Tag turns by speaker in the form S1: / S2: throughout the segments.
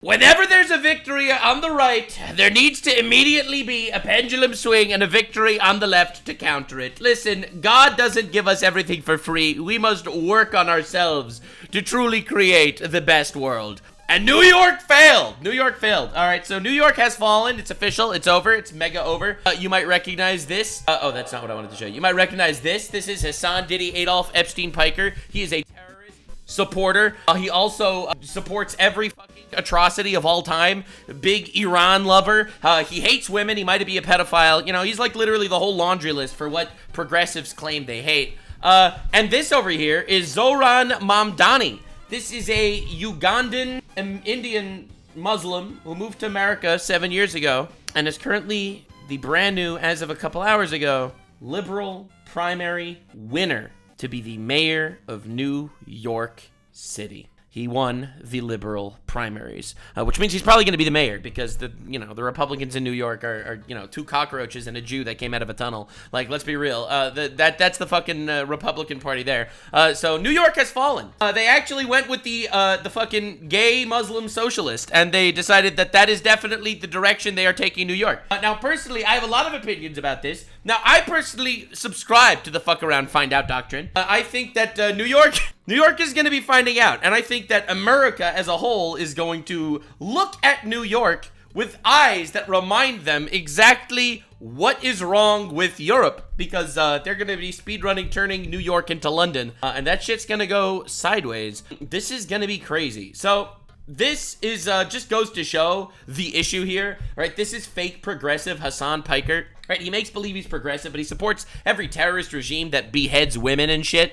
S1: Whenever there's a victory on the right, there needs to immediately be a pendulum swing and a victory on the left to counter it. Listen, God doesn't give us everything for free. We must work on ourselves to truly create the best world. And New York failed. New York failed. All right, so New York has fallen. It's official. It's over. It's mega over. You might recognize this. Oh, that's not what I wanted to show you. You might recognize this. This is Hasan Diddy Adolf Epstein Piker. He is a terrorist supporter. He also supports every fucking atrocity of all time. Big Iran lover. He hates women. He might be a pedophile. You know, he's like literally the whole laundry list for what progressives claim they hate. And this over here is Zohran Mamdani. This is a Ugandan Indian Muslim who moved to America 7 years ago and is currently the brand new, as of a couple hours ago, liberal primary winner to be the mayor of New York City. He won the liberal primaries, which means he's probably going to be the mayor because the Republicans in New York are two cockroaches and a Jew that came out of a tunnel. Like, let's be real. That's the fucking Republican Party there. So New York has fallen. They actually went with the fucking gay Muslim socialist, and they decided that is definitely the direction they are taking New York. Now, personally, I have a lot of opinions about this. Now, I personally subscribe to the fuck around, find out doctrine. I think that New York is going to be finding out, and I think that America as a whole is going to look at New York with eyes that remind them exactly what is wrong with Europe, because they're going to be speedrunning turning New York into London, and that shit's going to go sideways. This is going to be crazy. So this is just goes to show the issue here, right? This is fake progressive Hasan Piker, right? He makes believe he's progressive, but he supports every terrorist regime that beheads women and shit.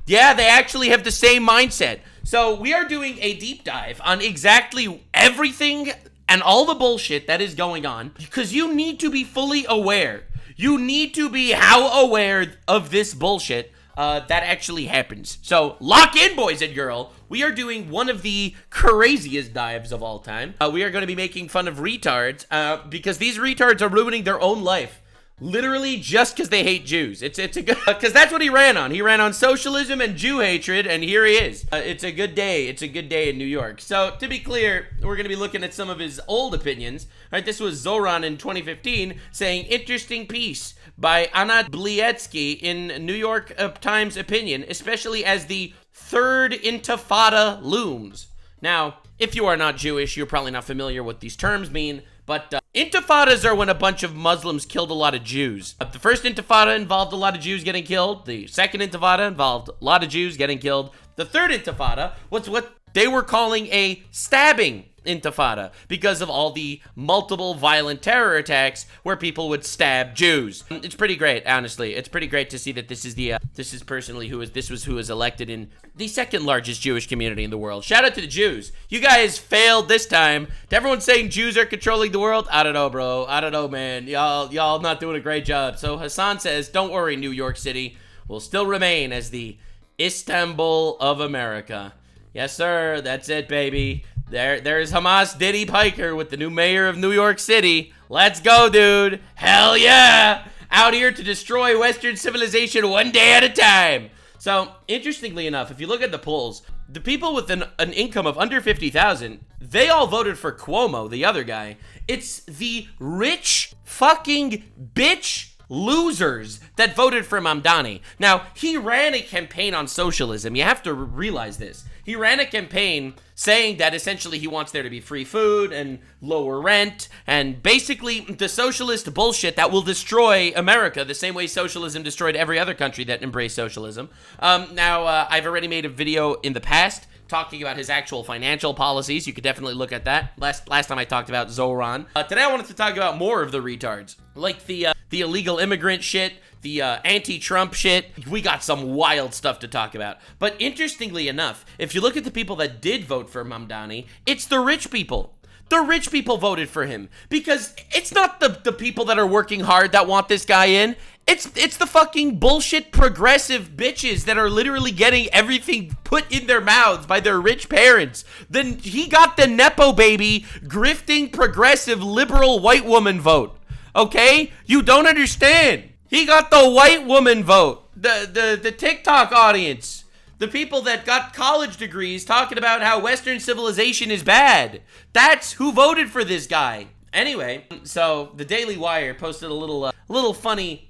S1: Yeah, they actually have the same mindset. So we are doing a deep dive on exactly everything and all the bullshit that is going on, because you need to be fully aware. You need to be how aware of this bullshit that actually happens. So lock in, boys and girls. We are doing one of the craziest dives of all time. We are going to be making fun of retards because these retards are ruining their own life. Literally just because they hate Jews. It's a good, because that's what he ran on. He ran on socialism and Jew hatred, and here he is. It's a good day. It's a good day in New York. So to be clear, we're going to be looking at some of his old opinions. Right, this was Zohran in 2015 saying, interesting piece by Anat Blietsky in New York Times opinion, especially as the third intifada looms. Now, if you are not Jewish, you're probably not familiar what these terms mean, but intifadas are when a bunch of Muslims killed a lot of Jews. The first intifada involved a lot of Jews getting killed. The second intifada involved a lot of Jews getting killed. The third intifada was what they were calling a stabbing intifada because of all the multiple violent terror attacks where people would stab Jews. It's pretty great, honestly. It's pretty great to see that this is personally who was elected in the second largest Jewish community in the world. Shout out to the Jews. You guys failed this time. To everyone saying Jews are controlling the world, I don't know, bro. I don't know, man. Y'all not doing a great job. So Hasan says, don't worry, New York City will still remain as the Istanbul of America. Yes, sir. That's it, baby. There's Hamas Diddy Piker with the new mayor of New York City. Let's go, dude. Hell yeah. Out here to destroy Western civilization one day at a time. So, interestingly enough, if you look at the polls, the people with an income of under $50,000, they all voted for Cuomo, the other guy. It's the rich fucking bitch losers that voted for Mamdani. Now, he ran a campaign on socialism. You have to realize this. He ran a campaign saying that essentially he wants there to be free food and lower rent and basically the socialist bullshit that will destroy America the same way socialism destroyed every other country that embraced socialism. I've already made a video in the past talking about his actual financial policies. You could definitely look at that. Last time I talked about Zohran. Today I wanted to talk about more of the retards, like the illegal immigrant shit, the anti-Trump shit. We got some wild stuff to talk about. But interestingly enough, if you look at the people that did vote for Mamdani, it's the rich people. The rich people voted for him because it's not the people that are working hard that want this guy in. It's the fucking bullshit progressive bitches that are literally getting everything put in their mouths by their rich parents. Then he got the Nepo baby, grifting progressive liberal white woman vote. Okay? You don't understand. He got the white woman vote. The TikTok audience. The people that got college degrees talking about how Western civilization is bad. That's who voted for this guy. Anyway, so the Daily Wire posted a little funny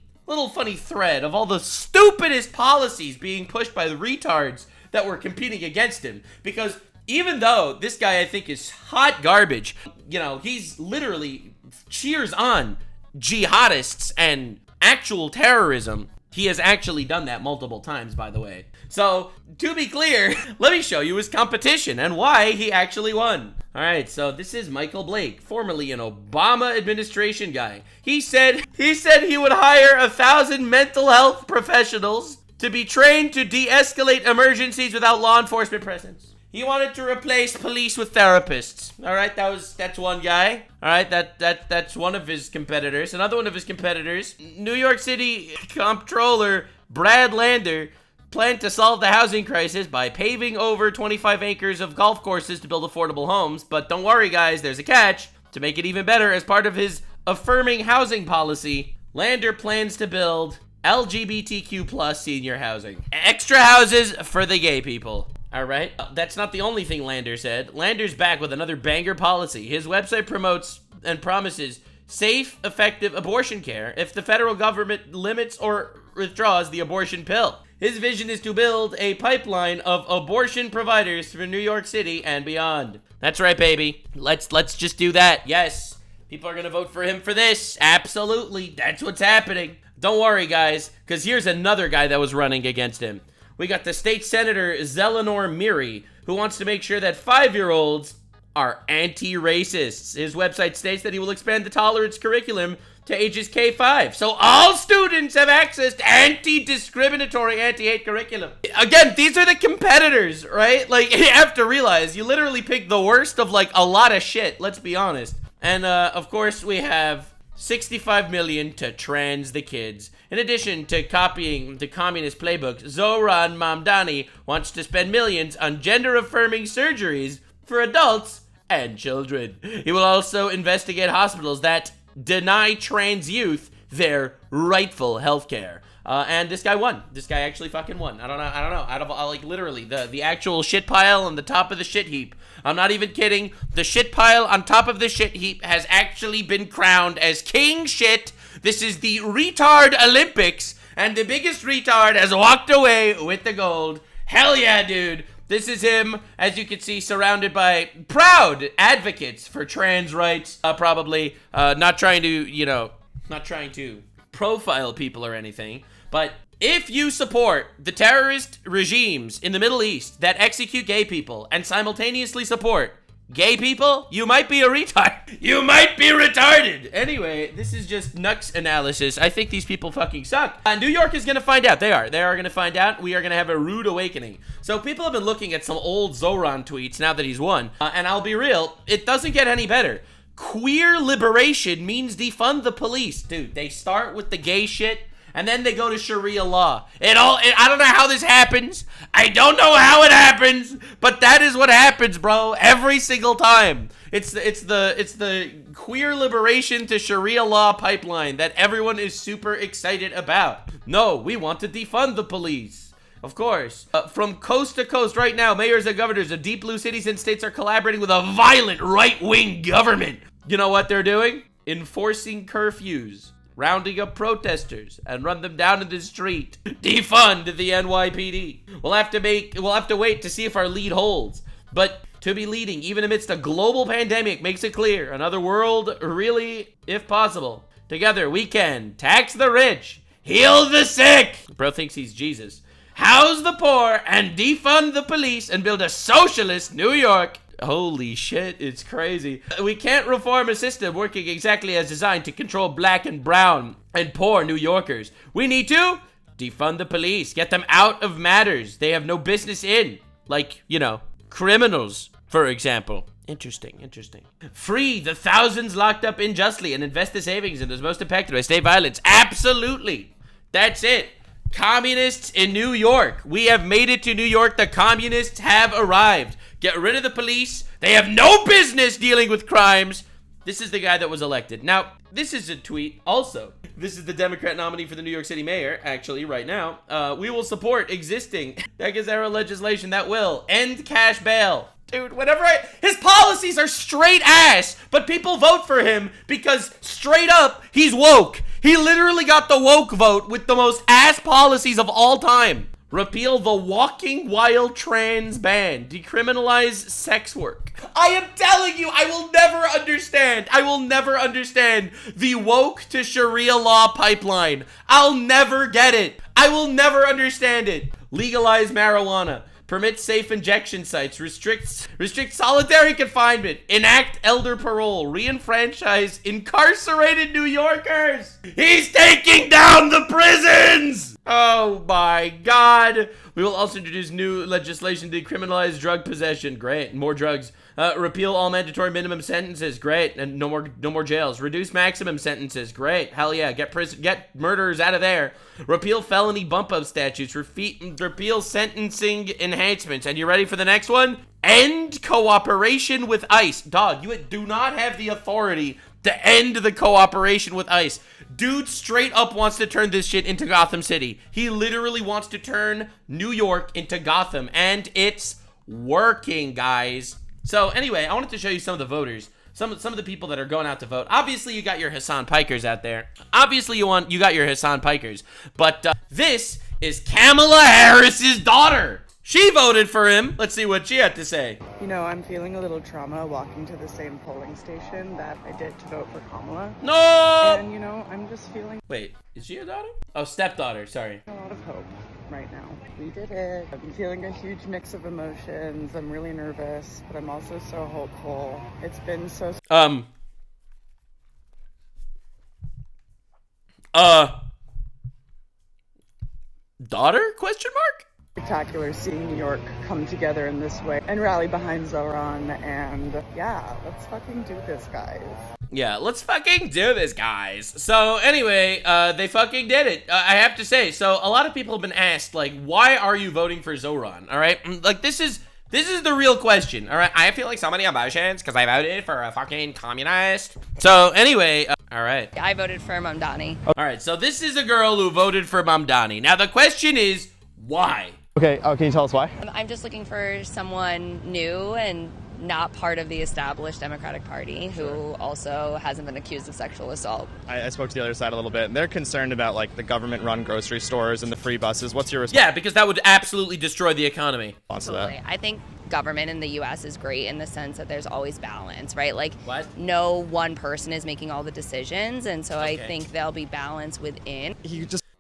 S1: thread of all the stupidest policies being pushed by the retards that were competing against him. Because even though this guy, I think, is hot garbage, you know, he's literally cheers on jihadists and actual terrorism. He has actually done that multiple times, by the way. So, to be clear, let me show you his competition and why he actually won. All right, so this is Michael Blake, formerly an Obama administration guy. He said he would hire 1,000 mental health professionals to be trained to de-escalate emergencies without law enforcement presence. He wanted to replace police with therapists. All right, that's one guy. All right, that's one of his competitors. Another one of his competitors, New York City Comptroller Brad Lander, planned to solve the housing crisis by paving over 25 acres of golf courses to build affordable homes. But don't worry, guys, there's a catch. To make it even better, as part of his affirming housing policy, Lander plans to build LGBTQ plus senior housing. Extra houses for the gay people. All right, that's not the only thing Lander said. Lander's back with another banger policy. His website promotes and promises safe, effective abortion care if the federal government limits or withdraws the abortion pill. His vision is to build a pipeline of abortion providers for New York City and beyond. That's right, baby. Let's just do that. Yes, people are gonna vote for him for this. Absolutely, that's what's happening. Don't worry, guys, because here's another guy that was running against him. We got the state senator, Zelenor Miri, who wants to make sure that 5-year-olds are anti-racists. His website states that he will expand the tolerance curriculum to ages K-5. So all students have access to anti-discriminatory, anti-hate curriculum. Again, these are the competitors, right? Like, you have to realize, you literally pick the worst of, like, a lot of shit, let's be honest. And, of course, we have 65 million to trans the kids. In addition to copying the communist playbook, Zohran Mamdani wants to spend millions on gender-affirming surgeries for adults and children. He will also investigate hospitals that deny trans youth their rightful health care. And this guy won. This guy actually fucking won. I don't know. Out of, like, literally, the actual shit pile on the top of the shit heap. I'm not even kidding. The shit pile on top of the shit heap has actually been crowned as king shit. This is the retard Olympics, and the biggest retard has walked away with the gold. Hell yeah, dude. This is him, as you can see, surrounded by proud advocates for trans rights. Probably not trying to profile people or anything, but if you support the terrorist regimes in the Middle East that execute gay people and simultaneously support gay people, you might be a retard. You might be retarded. Anyway, this is just Nux analysis. I think these people fucking suck. New York is going to find out. They are going to find out. We are going to have a rude awakening. So people have been looking at some old Zohran tweets now that he's won. And I'll be real, it doesn't get any better. Queer liberation means defund the police. Dude, they start with the gay shit, and then they go to Sharia law. I don't know how this happens. I don't know how it happens, but that is what happens, bro. Every single time. It's the queer liberation to Sharia law pipeline that everyone is super excited about. No, we want to defund the police. Of course. From coast to coast right now, mayors and governors of deep blue cities and states are collaborating with a violent right-wing government. You know what they're doing? Enforcing curfews, rounding up protesters, and run them down in the street. Defund the NYPD. We'll have to wait to see if our lead holds. But to be leading, even amidst a global pandemic, makes it clear another world, really, if possible. Together, we can tax the rich, heal the sick. Bro thinks he's Jesus. House the poor, and defund the police, and build a socialist New York. Holy shit, it's crazy. We can't reform a system working exactly as designed to control black and brown and poor New Yorkers. We need to defund the police, get them out of matters they have no business in. Like, you know, criminals, for example. Interesting. Free the thousands locked up unjustly and invest the savings in those most affected by state violence. Absolutely. That's it. Communists in New York. We have made it to New York. The communists have arrived. Get rid of the police. They have no business dealing with crimes. This is the guy that was elected. Now, this is a tweet also. This is the Democrat nominee for the New York City mayor, actually, right now. We will support existing Decades-era legislation that will end cash bail. Dude, his policies are straight ass, but people vote for him because straight up, he's woke. He literally got the woke vote with the most ass policies of all time. Repeal the walking while trans ban. Decriminalize sex work. I am telling you, I will never understand the woke to Sharia law pipeline. I'll never get it. I will never understand it. Legalize marijuana. Permit safe injection sites. Restrict solitary confinement. Enact elder parole. Re-enfranchise incarcerated New Yorkers. He's taking down the prisons. Oh my God. We will also introduce new legislation to decriminalize drug possession. Great. More drugs. Repeal all mandatory minimum sentences. Great. And no more jails. Reduce maximum sentences. Great. Hell yeah. Get murderers out of there. Repeal felony bump up statutes. Repeal sentencing enhancements. And you ready for the next one? End cooperation with ICE. Dog, you do not have the authority to end the cooperation with ICE. Dude straight up wants to turn this shit into Gotham City. He literally wants to turn New York into Gotham, and it's working, guys. So anyway, I wanted to show you some of the voters, some of the people that are going out to vote. Obviously, you got your Hasan Pikers out there. Obviously, you got your Hasan Pikers. But this is Kamala Harris's daughter. She voted for him. Let's see what she had to say.
S2: You know, I'm feeling a little trauma walking to the same polling station that I did to vote for Kamala.
S1: No!
S2: And, you know, I'm just feeling...
S1: Wait, is she a daughter? Oh, stepdaughter, sorry.
S2: A lot of hope right now. We did it. I'm feeling a huge mix of emotions. I'm really nervous, but I'm also so hopeful. It's been so...
S1: Daughter? Question mark?
S2: Spectacular seeing New York come together in this way and rally behind Zohran, and yeah, let's fucking do this, guys.
S1: Yeah, let's fucking do this, guys. So anyway, they fucking did it. I have to say, so a lot of people have been asked, like, why are you voting for Zohran? All right, like this is the real question. All right, I feel like so many emotions because I voted for a fucking communist. So anyway, all right.
S3: I voted for Mamdani.
S1: All right, so this is a girl who voted for Mamdani. Now the question is, why?
S4: Okay, can you tell us why?
S3: I'm just looking for someone new and not part of the established Democratic Party who also hasn't been accused of sexual assault.
S4: I spoke to the other side a little bit, and they're concerned about like the government-run grocery stores and the free buses. What's your response?
S1: Yeah, because that would absolutely destroy the economy.
S3: Totally. I think government in the U.S. is great in the sense that there's always balance, right? Like, no one person is making all the decisions, and so I think there'll be balance within.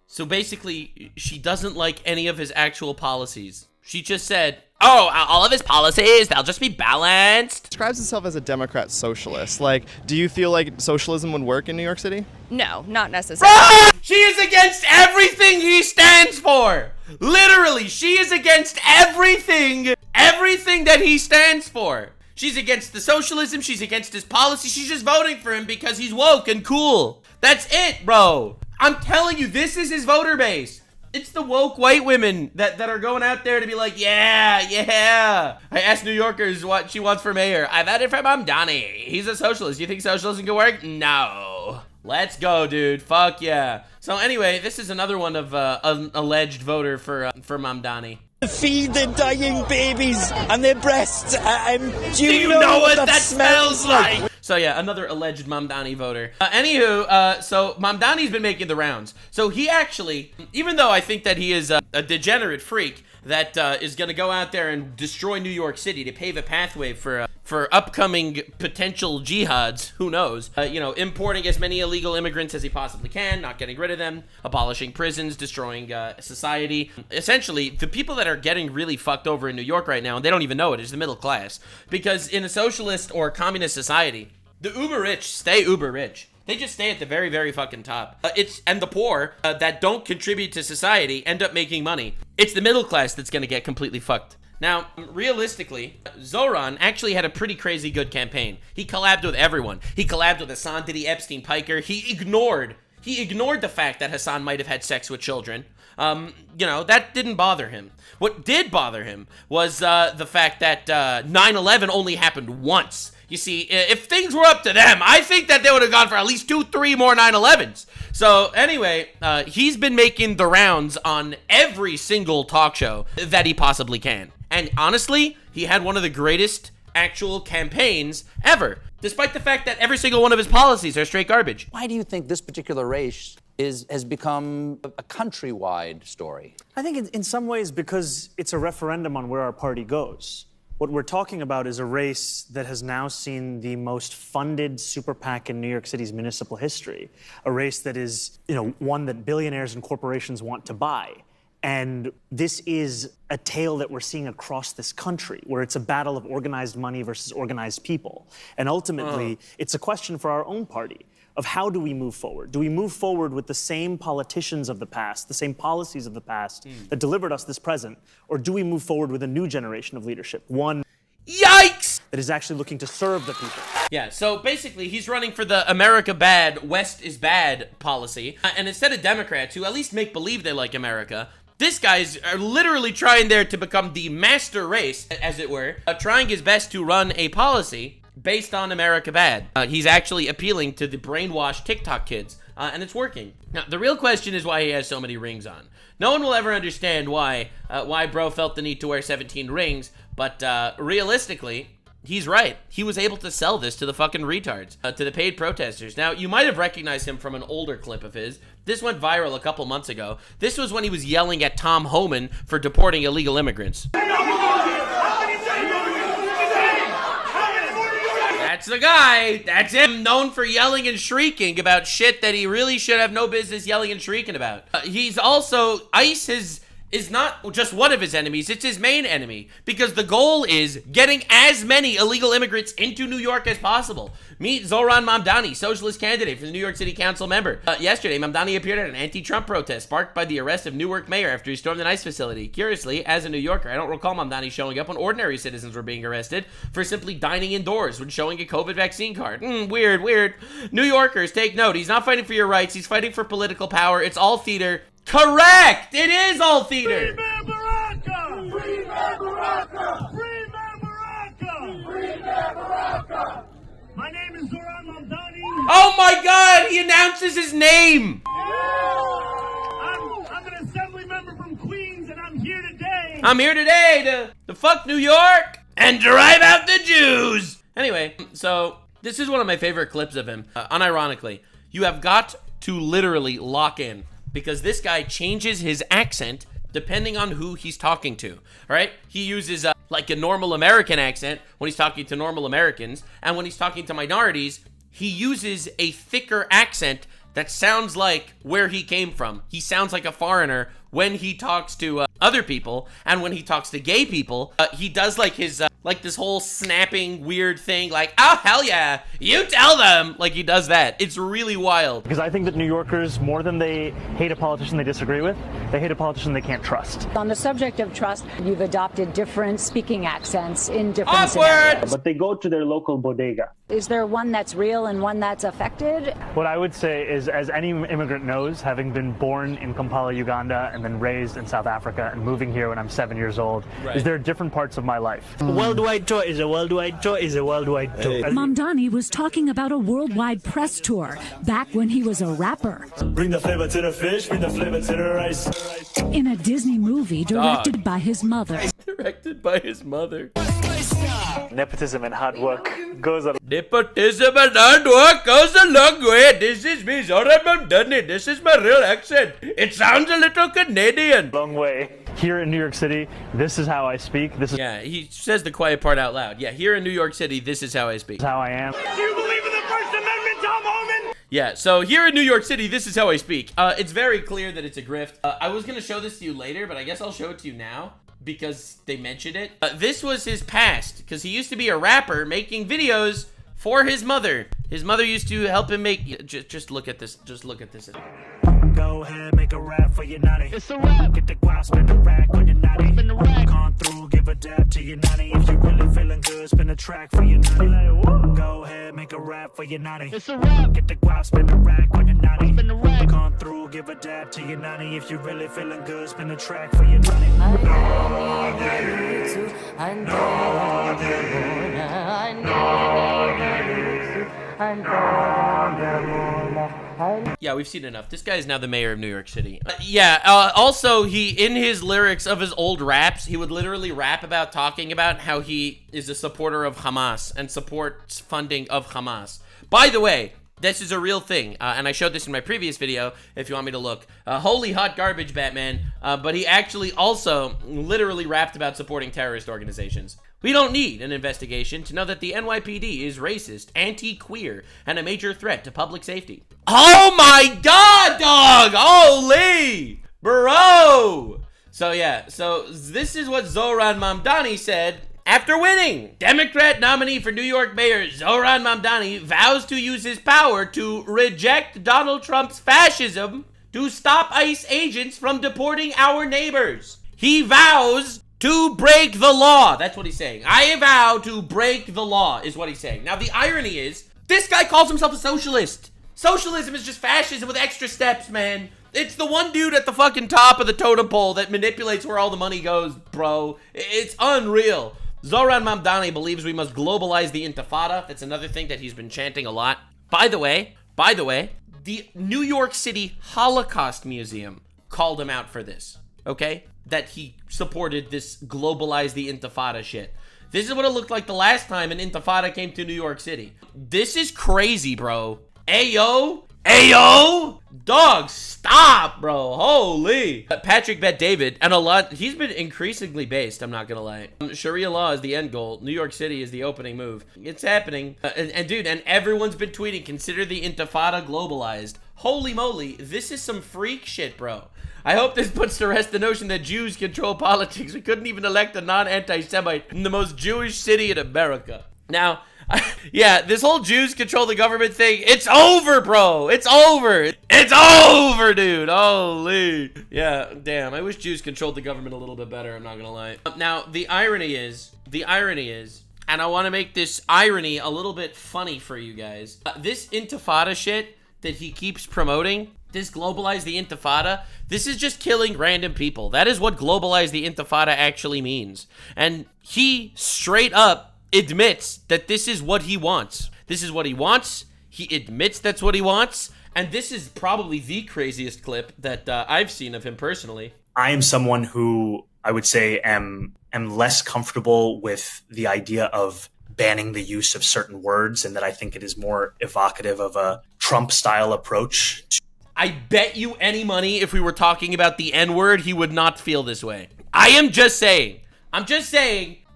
S1: So basically, she doesn't like any of his actual policies. She just said, oh, all of his policies, they'll just be balanced.
S4: Describes himself as a Democrat socialist. Like, do you feel like socialism would work in New York City?
S3: No, not necessarily.
S1: She is against everything he stands for. Literally, she is against everything that he stands for. She's against the socialism, she's against his policy, she's just voting for him because he's woke and cool. That's it, bro. I'm telling you, this is his voter base. It's the woke white women that are going out there to be like, yeah. I asked New Yorkers what she wants for mayor. I voted for Mamdani. He's a socialist. You think socialism can work? No. Let's go, dude. Fuck yeah. So anyway, this is another one of an alleged voter for Mamdani.
S5: Feed the dying babies and their breasts. Do
S1: you know what that smells like? So yeah, another alleged Mamdani voter. So Mamdani's been making the rounds. So he actually, even though I think that he is a degenerate freak that is going to go out there and destroy New York City to pave a pathway for upcoming potential jihads, who knows? Importing as many illegal immigrants as he possibly can, not getting rid of them, abolishing prisons, destroying society. Essentially, the people that are getting really fucked over in New York right now, and they don't even know it, is the middle class. Because in a socialist or communist society, the uber rich stay uber rich. They just stay at the very, very fucking top. And the poor that don't contribute to society end up making money. It's the middle class that's gonna get completely fucked. Now, realistically, Zohran actually had a pretty crazy good campaign. He collabed with everyone. He collabed with Hasan, Diddy, Epstein, Piker. He ignored the fact that Hasan might have had sex with children. That didn't bother him. What did bother him was the fact that 9/11 only happened once. You see, if things were up to them, I think that they would have gone for at least 2-3 more 9/11s. So anyway, he's been making the rounds on every single talk show that he possibly can. And honestly, he had one of the greatest actual campaigns ever, despite the fact that every single one of his policies are straight garbage.
S6: Why do you think this particular race has become a countrywide story?
S7: I think in some ways because it's a referendum on where our party goes. What we're talking about is a race that has now seen the most funded super PAC in New York City's municipal history. A race that is, one that billionaires and corporations want to buy. And this is a tale that we're seeing across this country, where it's a battle of organized money versus organized people. And ultimately, it's a question for our own party of how do we move forward? Do we move forward with the same politicians of the past, the same policies of the past that delivered us this present? Or do we move forward with a new generation of leadership? One
S1: Yikes!
S7: that is actually looking to serve the people.
S1: Yeah, so basically he's running for the America bad, West is bad policy. And instead of Democrats who at least make believe they like America, this guy's literally trying there to become the master race, as it were, trying his best to run a policy based on America bad. He's actually appealing to the brainwashed TikTok kids, and it's working. Now, the real question is why he has so many rings on. No one will ever understand why bro felt the need to wear 17 rings, but realistically, he's right. He was able to sell this to the fucking retards, to the paid protesters. Now, you might have recognized him from an older clip of his. This went viral a couple months ago. This was when he was yelling at Tom Homan for deporting illegal immigrants. That's the guy. That's him, known for yelling and shrieking about shit that he really should have no business yelling and shrieking about. He's also, ICE is not just one of his enemies, it's his main enemy, because the goal is getting as many illegal immigrants into New York as possible. Meet Zohran Mamdani, socialist candidate for the New York City Council member. Yesterday, Mamdani appeared at an anti-Trump protest sparked by the arrest of Newark mayor after he stormed an ICE facility. Curiously, as a New Yorker, I don't recall Mamdani showing up when ordinary citizens were being arrested for simply dining indoors when showing a COVID vaccine card. Weird. New Yorkers, take note. He's not fighting for your rights. He's fighting for political power. It's all theater. Correct! It is all theater!
S8: Free Man Baraka! Free Man Baraka! Free Man Baraka! Free Man Baraka! My name is Zohran Mamdani.
S1: Oh my god, he announces his name!
S8: I'm an assembly member from Queens, and I'm here today.
S1: I'm here today to fuck New York and drive out the Jews! Anyway, so this is one of my favorite clips of him. Unironically, you have got to literally lock in, because this guy changes his accent depending on who he's talking to, all right? He uses like a normal American accent when he's talking to normal Americans, and when he's talking to minorities, he uses a thicker accent that sounds like where he came from. He sounds like a foreigner when he talks to other people, and when he talks to gay people, he does like his, like this whole snapping weird thing, like, oh, hell yeah, you tell them, like he does that. It's really wild.
S7: Because I think that New Yorkers, more than they hate a politician they disagree with, they hate a politician they can't trust.
S9: On the subject of trust, you've adopted different speaking accents in different scenarios.
S7: But they go to their local bodega.
S9: Is there one that's real and one that's affected?
S7: What I would say is, as any immigrant knows, having been born in Kampala, Uganda, and then raised in South Africa and moving here when I'm 7 years old, is there are different parts of my life.
S5: A worldwide tour is a worldwide tour is a worldwide tour.
S10: Mamdani was talking about a worldwide press tour back when he was a rapper.
S5: Bring the flavor to the fish, bring the flavor to the rice.
S10: In a Disney movie directed by his mother.
S1: Directed by his mother.
S7: Nepotism and hard work goes a
S1: Nepotism and hard work goes a long way. This is me, Zohran Mamdani. This is my real accent. It sounds a little Canadian.
S7: long way. Here in New York City, this is how I speak. This is
S1: he says the quiet part out loud. Yeah, here in New York City, this is how I speak.
S7: how I am.
S8: Do you believe in the First Amendment, Tom Homan?
S1: Yeah, so here in New York City, this is how I speak. It's very clear that it's a grift. I was going to show this to you later, but I guess I'll show it to you now because they mentioned it. This was his past, because he used to be a rapper making videos for his mother. His mother used to help him make... Just look at this. Just look at this.
S5: Go ahead, make a rap for your natty. It's a rap. Get the guap, spin the rack on your natty. Spin the rack. Come through, give a dab to your natty. If you really feeling good, spin a track for your natty. Go ahead, make a rap for your natty. It's a rap. Get the guap, spin the rack on your natty. Spin the rack. Come through, give a dab to your natty. If you really feeling good, spin a track for your natty.
S11: I know.
S1: Yeah, we've seen enough. This guy is now the mayor of New York City. Also, he, in his lyrics of his old raps, he would literally rap about talking about how he is a supporter of Hamas and supports funding of Hamas. By the way, this is a real thing, and I showed this in my previous video, if you want me to look. Holy hot garbage, Batman. But he actually also literally rapped about supporting terrorist organizations. We don't need an investigation to know that the NYPD is racist, anti-queer, and a major threat to public safety. Oh my god, dog! Holy! Bro! So yeah, so this is what Zohran Mamdani said after winning. Democrat nominee for New York Mayor Zohran Mamdani vows to use his power to reject Donald Trump's fascism to stop ICE agents from deporting our neighbors. He vows to break the law. That's what he's saying. I vow to break the law is what he's saying. Now, the irony is, this guy calls himself a socialist. Socialism is just fascism with extra steps, man. It's the one dude at the fucking top of the totem pole that manipulates where all the money goes, bro. It's unreal. Zohran Mamdani believes we must globalize the intifada. That's another thing that he's been chanting a lot. By the way, the New York City Holocaust Museum called him out for this, okay? That he supported this globalize the intifada shit. This is what it looked like the last time an intifada came to New York City. This is crazy, bro. Ayo, dog, stop, bro. Holy. Patrick Bet David, and he's been increasingly based, I'm not gonna lie. Sharia law is the end goal. New York City is the opening move. It's happening. Dude, everyone's been tweeting, consider the intifada globalized. Holy moly, this is some freak shit, bro. I hope this puts to rest the notion that Jews control politics. We couldn't even elect a non-anti-Semite in the most Jewish city in America. Now, yeah, this whole Jews control the government thing, it's over, bro. It's over. It's over, dude. Holy. Yeah, damn. I wish Jews controlled the government a little bit better, I'm not gonna lie. Now, the irony is, and I want to make this irony a little bit funny for you guys. This intifada shit that he keeps promoting, this globalize the intifada, this is just killing random people. That is what globalize the intifada actually means. And he straight up admits that this is what he wants. This is what he wants. He admits that's what he wants. And this is probably the craziest clip that I've seen of him personally.
S11: I am someone who I would say am less comfortable with the idea of banning the use of certain words, and that I think it is more evocative of a Trump-style approach.
S1: I bet you any money if we were talking about the N-word, he would not feel this way. I'm just saying,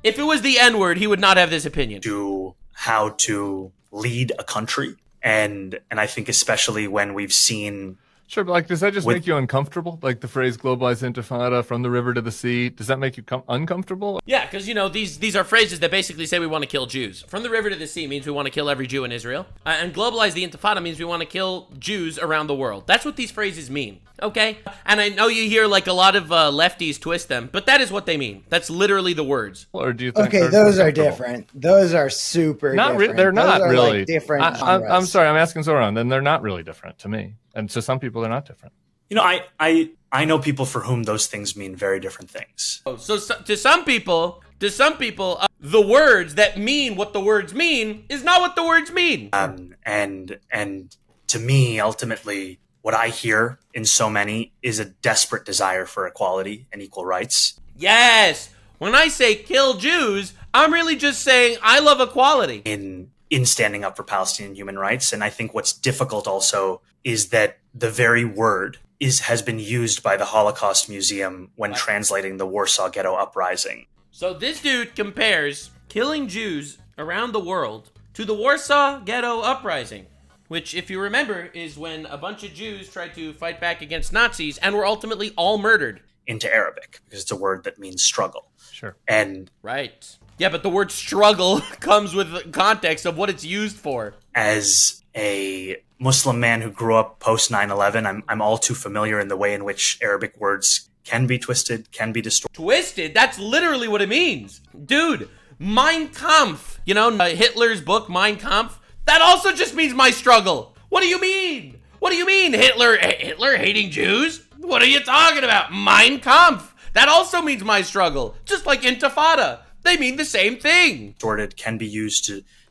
S1: if it was the N-word, he would not have this opinion.
S11: To how to lead a country. And I think especially when we've seen...
S12: Sure, but like, does that just make you uncomfortable? Like the phrase globalized intifada, from the river to the sea, does that make you uncomfortable?
S1: Yeah, because, you know, these are phrases that basically say we want to kill Jews. From the river to the sea means we want to kill every Jew in Israel. And globalize the intifada means we want to kill Jews around the world. That's what these phrases mean, okay? And I know you hear like a lot of lefties twist them, but that is what they mean. That's literally the words.
S12: Or do you think
S13: okay, those are different. Those are super different.
S12: They're not really.
S13: Like different
S12: I'm sorry, I'm asking Zohran. Then they're not really different to me. And to some people, they're not different.
S11: You know, I know people for whom those things mean very different things.
S1: So to some people, the words that mean what the words mean is not what the words mean.
S11: And to me, ultimately, what I hear in so many is a desperate desire for equality and equal rights.
S1: Yes. When I say kill Jews, I'm really just saying I love equality.
S11: In standing up for Palestinian human rights. And I think what's difficult also is that the very word has been used by the Holocaust Museum when translating the Warsaw Ghetto Uprising.
S1: So this dude compares killing Jews around the world to the Warsaw Ghetto Uprising, which, if you remember, is when a bunch of Jews tried to fight back against Nazis and were ultimately all murdered.
S11: Into Arabic, because it's a word that means struggle.
S12: Sure.
S11: And
S1: right. Yeah, but the word struggle comes with the context of what it's used for.
S11: As a Muslim man who grew up post 9/11, I'm all too familiar in the way in which Arabic words can be twisted, can be distorted.
S1: Twisted? That's literally what it means. Dude, Mein Kampf, you know, Hitler's book, Mein Kampf, that also just means my struggle. What do you mean? What do you mean, Hitler hating Jews? What are you talking about? Mein Kampf. That also means my struggle. Just like intifada. They mean the same thing.
S11: Distorted, can be used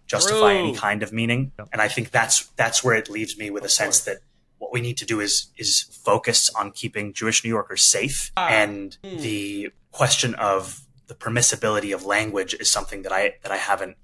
S11: justify any kind of meaning. And I think that's where it leaves me with a sense that what we need to do is focus on keeping Jewish New Yorkers safe. And the question of the permissibility of language is something that I haven't.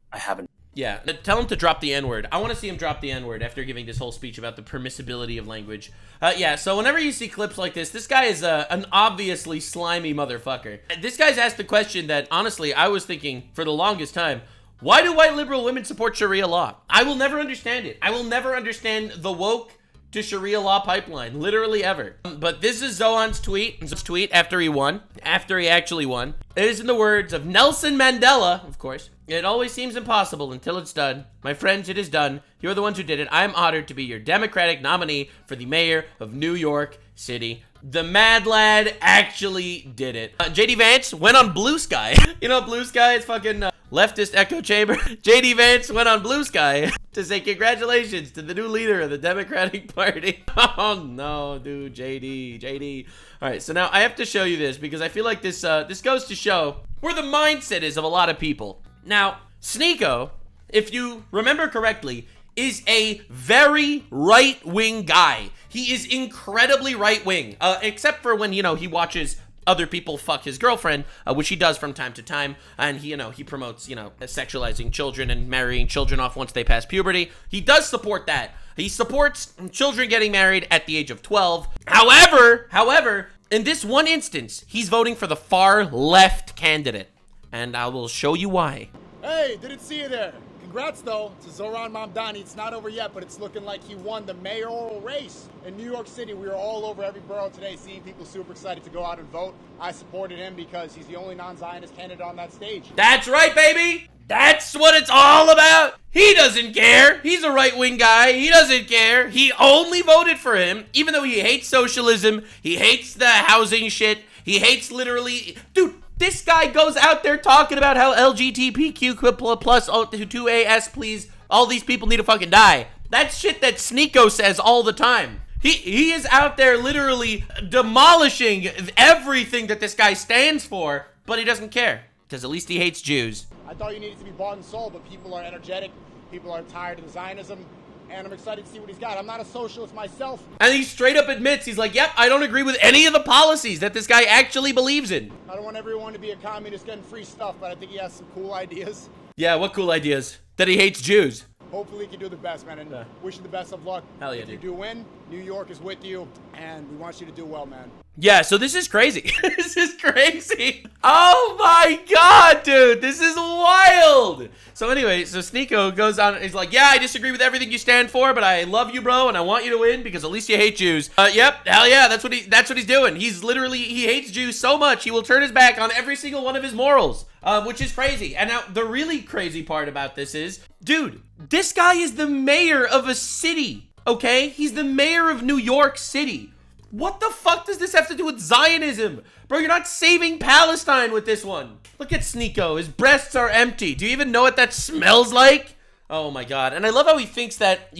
S1: Yeah, tell him to drop the N-word. I want to see him drop the N-word after giving this whole speech about the permissibility of language. Yeah, so whenever you see clips like this guy is an obviously slimy motherfucker. This guy's asked the question that, honestly, I was thinking for the longest time. Why do white liberal women support Sharia law? I will never understand it. I will never understand the woke to Sharia law pipeline, literally ever. But this is Zohan's tweet after he actually won. It is in the words of Nelson Mandela, of course. It always seems impossible until it's done. My friends, it is done. You're the ones who did it. I am honored to be your Democratic nominee for the mayor of New York City. The mad lad actually did it. JD Vance went on Blue Sky. You know, Blue Sky is fucking leftist echo chamber. JD Vance went on Blue Sky to say congratulations to the new leader of the Democratic Party. Oh no, dude, JD. All right, so now I have to show you this because I feel like this goes to show where the mindset is of a lot of people. Now, Sneeko, if you remember correctly, is a very right-wing guy. He is incredibly right-wing, except for when, you know, he watches other people fuck his girlfriend, which he does from time to time, and he, you know, he promotes, you know, sexualizing children and marrying children off once they pass puberty. He does support that. He supports children getting married at the age of 12. However, in this one instance, he's voting for the far left candidate, and I will show you why.
S14: Hey, didn't see you there. Congrats, though, to Zohran Mamdani. It's not over yet, but it's looking like he won the mayoral race in New York City. We were all over every borough today seeing people super excited to go out and vote. I supported him because he's the only non-Zionist candidate on that stage.
S1: That's right, baby! That's what it's all about! He doesn't care! He's a right-wing guy. He doesn't care. He only voted for him, even though he hates socialism. He hates the housing shit. He hates literally... Dude, this guy goes out there talking about how LGBTQ plus 2AS, please, all these people need to fucking die. That's shit that Sneeko says all the time. He is out there literally demolishing everything that this guy stands for, but he doesn't care, because at least he hates Jews.
S14: I thought you needed to be bought and sold, but people are energetic, people are tired of the Zionism, and I'm excited to see what he's got. I'm not a socialist myself.
S1: And he straight up admits, he's like, yep, I don't agree with any of the policies that this guy actually believes in.
S14: I don't want everyone to be a communist getting free stuff, but I think he has some cool ideas.
S1: Yeah, what cool ideas? That he hates Jews.
S14: Hopefully he can do the best, man, and wish you the best of luck.
S1: Hell yeah,
S14: if
S1: dude.
S14: you do win, New York is with you, and we want you to do well, man.
S1: Yeah, so this is crazy. This is crazy. Oh my god, dude. This is wild. So anyway, so Sneeko goes on, he's like, yeah, I disagree with everything you stand for, but I love you, bro, and I want you to win because at least you hate Jews. Yep, hell yeah, that's what he's doing. He's literally, he hates Jews so much, he will turn his back on every single one of his morals, which is crazy. And now, the really crazy part about this is, dude, this guy is the mayor of a city, okay? He's the mayor of New York City. What the fuck does this have to do with Zionism? Bro, you're not saving Palestine with this one. Look at Sneeko. His breasts are empty. Do you even know what that smells like? Oh my god. And I love how he thinks that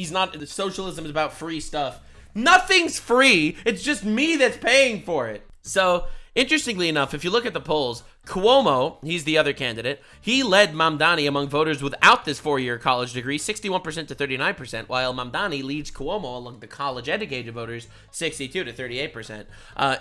S1: socialism is about free stuff. Nothing's free. It's just me that's paying for it. So, interestingly enough, if you look at the polls, Cuomo, he's the other candidate, he led Mamdani among voters without this 4-year college degree, 61% to 39%, while Mamdani leads Cuomo among the college-educated voters, 62 to 38%.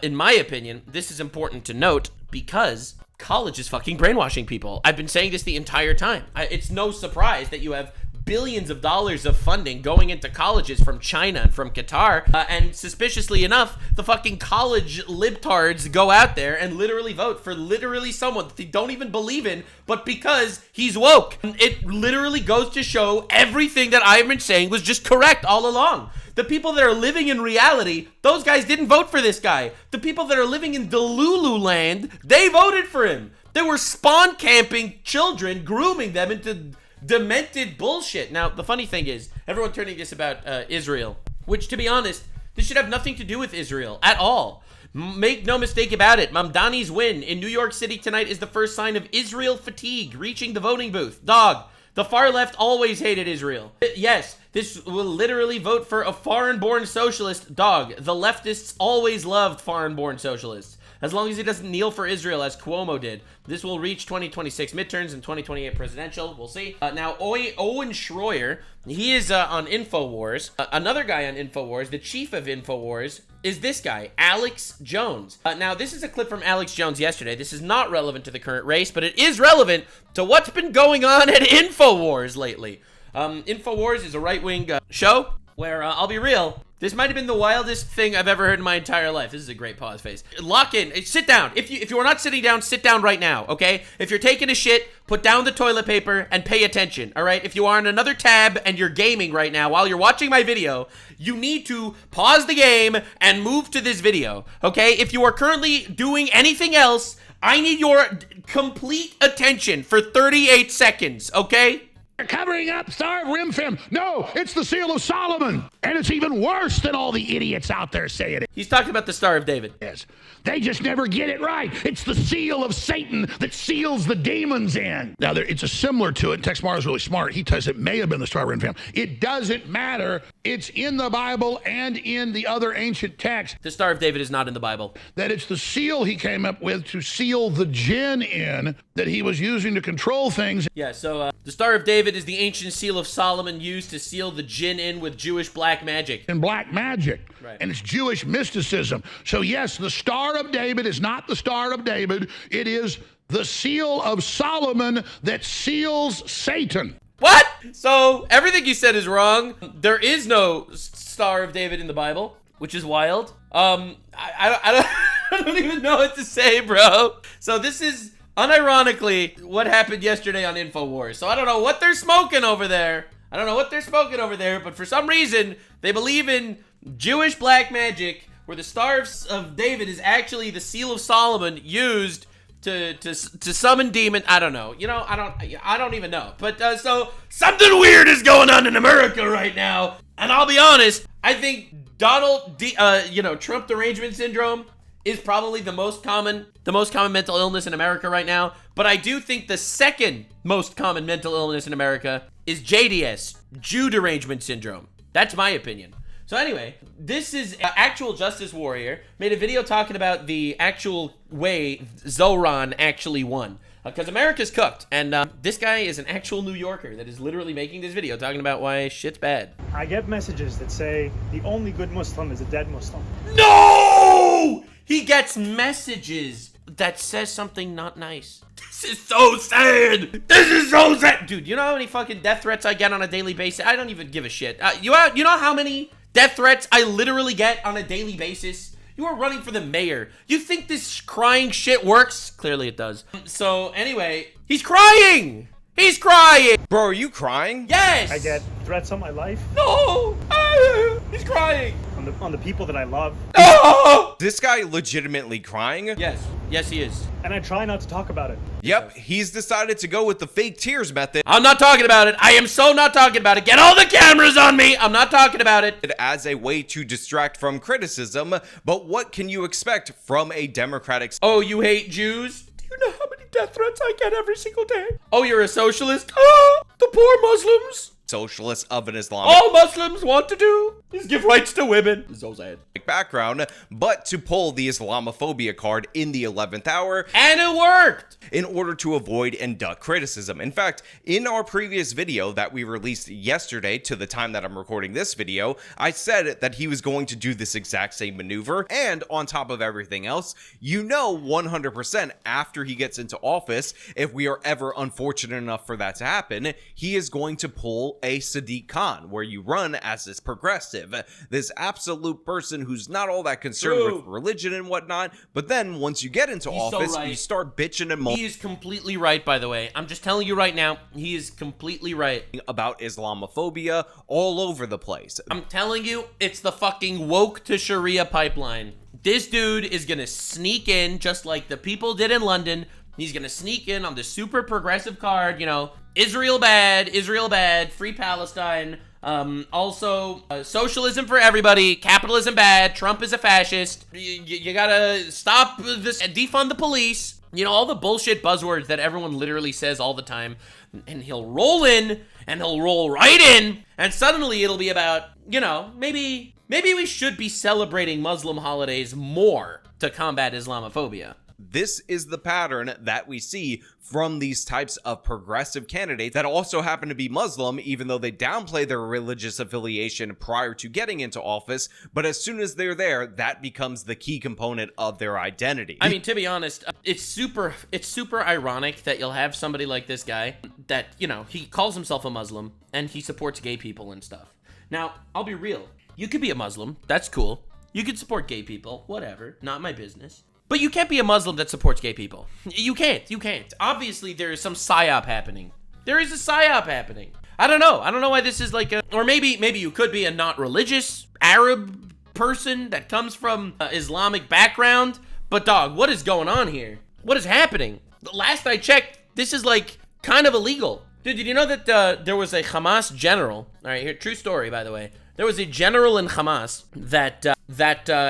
S1: In my opinion, this is important to note because college is fucking brainwashing people. I've been saying this the entire time. It's no surprise that you have billions of dollars of funding going into colleges from China and from Qatar, and suspiciously enough, the fucking college libtards go out there and literally vote for literally someone that they don't even believe in, but because he's woke. It literally goes to show everything that I've been saying was just correct all along. The people that are living in reality, those guys didn't vote for this guy. The people that are living in Delulu land, they voted for him. They were spawn camping children, grooming them into demented bullshit. Now, the funny thing is, everyone turning this about Israel, which, to be honest, this should have nothing to do with Israel at all. Make no mistake about it, Mamdani's win in New York City tonight is the first sign of Israel fatigue reaching the voting booth. Dog, the far left always hated Israel. Yes, this will literally vote for a foreign-born socialist. Dog, the leftists always loved foreign-born socialists. as long as he doesn't kneel for Israel as Cuomo did. This will reach 2026 midterms and 2028 presidential. We'll see. Now, Owen Schroyer, he is on InfoWars. Another guy on InfoWars, the chief of InfoWars, is this guy, Alex Jones. Now, this is a clip from Alex Jones yesterday. This is not relevant to the current race, but it is relevant to what's been going on at InfoWars lately. InfoWars is a right-wing show where, I'll be real, this might have been the wildest thing I've ever heard in my entire life. This is a great pause face. Lock in. Sit down. If you are not sitting down, sit down right now, okay? If you're taking a shit, put down the toilet paper and pay attention, all right? If you are on another tab and you're gaming right now while you're watching my video, you need to pause the game and move to this video, okay? If you are currently doing anything else, I need your complete attention for 38 seconds, okay?
S15: Covering up Star of Rimfam. No, it's the Seal of Solomon. And it's even worse than all the idiots out there saying it.
S1: He's talking about the Star of David.
S15: Yes. They just never get it right. It's the seal of Satan that seals the demons in. Now, it's a similar to it. Tex Mara's really smart. He tells it may have been the Star of Rimfam. It doesn't matter. It's in the Bible and in the other ancient texts.
S1: The Star of David is not in the Bible.
S15: That it's the seal he came up with to seal the jinn in that he was using to control things.
S1: Yeah, so the Star of David is the ancient seal of Solomon used to seal the jinn in with Jewish black magic.
S15: And black magic.
S1: Right.
S15: And it's Jewish mysticism. So yes, the Star of David is not the Star of David. It is the seal of Solomon that seals Satan.
S1: What? So everything you said is wrong. There is no Star of David in the Bible, which is wild. I don't even know what to say, bro. So this is unironically what happened yesterday on InfoWars. So I don't know what they're smoking over there. But for some reason, they believe in Jewish black magic, where the Star of David is actually the seal of Solomon used to summon demon. I don't know. You know, I don't even know. But so something weird is going on in America right now. And I'll be honest, I think Trump derangement syndrome is probably the most common mental illness in America right now. But I do think the second most common mental illness in America is JDS, Jew derangement syndrome. That's my opinion. So anyway, this is Actual Justice Warrior made a video talking about the actual way Zohran actually won. Because America's cooked, and this guy is an actual New Yorker that is literally making this video talking about why shit's bad.
S16: I get messages that say the only good Muslim is a dead Muslim.
S1: No! He gets messages that says something not nice. This is so sad. Dude, you know how many fucking death threats I get on a daily basis? I don't even give a shit. You know how many death threats I literally get on a daily basis? You are running for the mayor. You think this crying shit works? Clearly it does. So anyway, he's crying. He's crying.
S17: Bro, are you crying?
S1: Yes.
S16: I get threats on my life.
S1: No. He's crying.
S16: On the people that I love.
S1: Oh!
S17: This guy legitimately crying?
S1: Yes. Yes, he is.
S16: And I try not to talk about it.
S17: Yep, he's decided to go with the fake tears method.
S1: I'm not talking about it. I am so not talking about it. Get all the cameras on me. I'm not talking about it.
S17: As a way to distract from criticism, but what can you expect from a Democratic...
S1: Oh, you hate Jews? Do you know how many death threats I get every single day? Oh, you're a socialist? Oh, the poor Muslims.
S17: Socialist of an Islam.
S1: All Muslims want to do is give rights to women. So sad.
S17: Background, but to pull the Islamophobia card in the 11th hour.
S1: And it worked!
S17: In order to avoid and duck criticism. In fact, in our previous video that we released yesterday to the time that I'm recording this video, I said that he was going to do this exact same maneuver. And on top of everything else, you know 100% after he gets into office, if we are ever unfortunate enough for that to happen, he is going to pull a Sadiq Khan, where you run as this progressive, this absolute person who's not all that concerned with religion and whatnot, but then once you get into office, you start bitching and moaning.
S1: He is completely right, by the way. I'm just telling you right now, he is completely right.
S17: About Islamophobia all over the place.
S1: I'm telling you, it's the fucking woke to Sharia pipeline. This dude is gonna sneak in, just like the people did in London. He's gonna sneak in on the super progressive card, you know, Israel bad, free Palestine, also socialism for everybody, capitalism bad, Trump is a fascist, you gotta stop this, defund the police, you know, all the bullshit buzzwords that everyone literally says all the time, and he'll roll in, and he'll roll right in, and suddenly it'll be about, you know, maybe we should be celebrating Muslim holidays more to combat Islamophobia.
S17: This is the pattern that we see from these types of progressive candidates that also happen to be Muslim, even though they downplay their religious affiliation prior to getting into office. But as soon as they're there, that becomes the key component of their identity.
S1: I mean, to be honest, it's super ironic that you'll have somebody like this guy that, you know, he calls himself a Muslim and he supports gay people and stuff. Now, I'll be real. You could be a Muslim. That's cool. You could support gay people. Whatever. Not my business. But you can't be a Muslim that supports gay people. You can't. Obviously, there is some psyop happening. There is a psyop happening. I don't know why this is like a... Or maybe you could be a not religious Arab person that comes from Islamic background. But dog, what is going on here? What is happening? The last I checked, this is like kind of illegal. Dude, did you know that there was a Hamas general? All right, here, true story, by the way. There was a general in Hamas that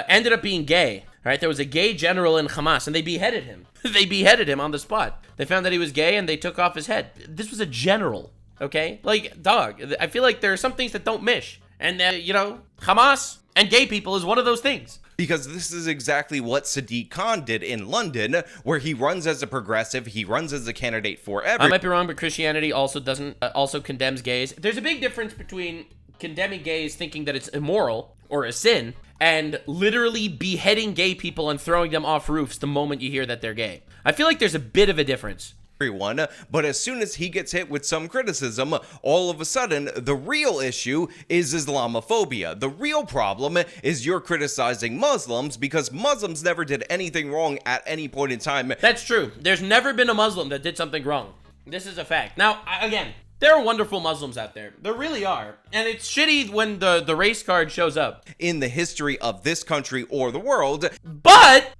S1: ended up being gay. All right, there was a gay general in Hamas, and they beheaded him. They beheaded him on the spot. They found that he was gay, and they took off his head. This was a general, okay? Like, dog, I feel like there are some things that don't mesh. And, you know, Hamas and gay people is one of those things.
S17: Because this is exactly what Sadiq Khan did in London, where he runs as a progressive, he runs as a candidate for
S1: I might be wrong, but Christianity also also condemns gays. There's a big difference between condemning gays thinking that it's immoral or a sin, and literally beheading gay people and throwing them off roofs the moment you hear that they're gay. I feel like there's a bit of a difference.
S17: Everyone, but as soon as he gets hit with some criticism, all of a sudden, the real issue is Islamophobia. The real problem is you're criticizing Muslims because Muslims never did anything wrong at any point in time.
S1: That's true. There's never been a Muslim that did something wrong. This is a fact. Now, again, there are wonderful Muslims out there. There really are. And it's shitty when the race card shows up.
S17: In the history of this country or the world.
S1: But,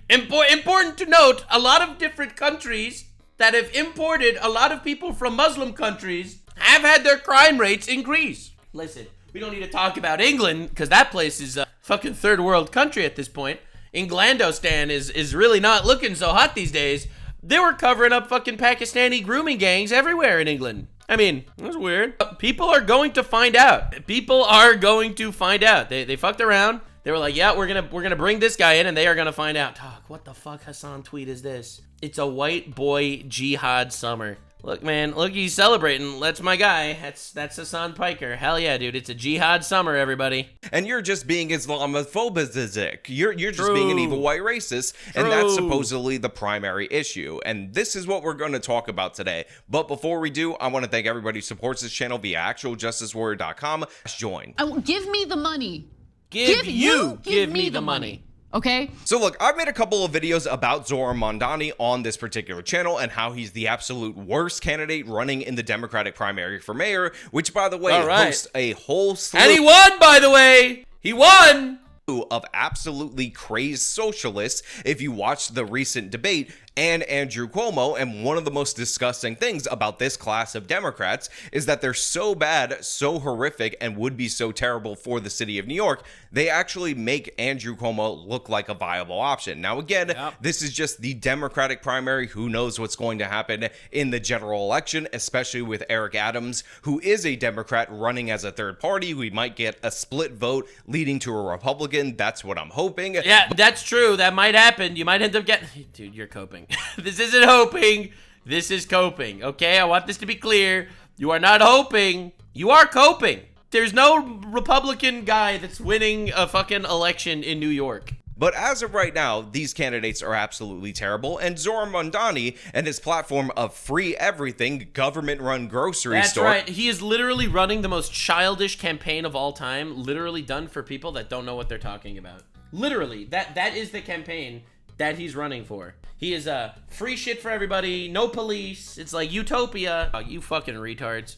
S1: important to note, a lot of different countries that have imported a lot of people from Muslim countries have had their crime rates increase. Listen, we don't need to talk about England, because that place is a fucking third world country at this point. Englandostan is really not looking so hot these days. They were covering up fucking Pakistani grooming gangs everywhere in England. I mean, that's weird. People are going to find out. People are going to find out. They fucked around. They were like, yeah, we're gonna bring this guy in, and they are gonna find out. Talk, what the fuck Hasan tweet is this? It's a white boy jihad summer. Look, man, look, he's celebrating. That's my guy. That's Hasan Piker. Hell yeah, dude. It's a jihad summer, everybody.
S17: And you're just being Islamophobic. You're just being an evil white racist, and that's supposedly the primary issue. And this is what we're going to talk about today. But before we do, I want to thank everybody who supports this channel via actualjusticewarrior.com. Join.
S18: Give me the money.
S1: Give me the money.
S18: Okay.
S17: So look, I've made a couple of videos about Zohran Mamdani on this particular channel and how he's the absolute worst candidate running in the Democratic primary for mayor, which, by the way, hosts a whole slew.
S1: And he won, by the way. He won.
S17: Of absolutely crazed socialists if you watch the recent debate and Andrew Cuomo. And one of the most disgusting things about this class of Democrats is that they're so bad, so horrific, and would be so terrible for the city of New York, they actually make Andrew Cuomo look like a viable option. Now, again, this is just the Democratic primary. Who knows what's going to happen in the general election, especially with Eric Adams, who is a Democrat running as a third party. We might get a split vote leading to a Republican. That's what I'm hoping.
S1: Yeah, that's true. That might happen. You might end up getting... Dude, you're coping. This isn't hoping. This is coping, okay? I want this to be clear. You are not hoping. You are coping. There's no Republican guy that's winning a fucking election in New York.
S17: But as of right now, these candidates are absolutely terrible, and Zohran Mamdani and his platform of free everything, government-run grocery store...
S1: That's right. He is literally running the most childish campaign of all time, literally done for people that don't know what they're talking about. Literally. That is the campaign that he's running for. He is free shit for everybody, no police. It's like utopia. Oh, you fucking retards.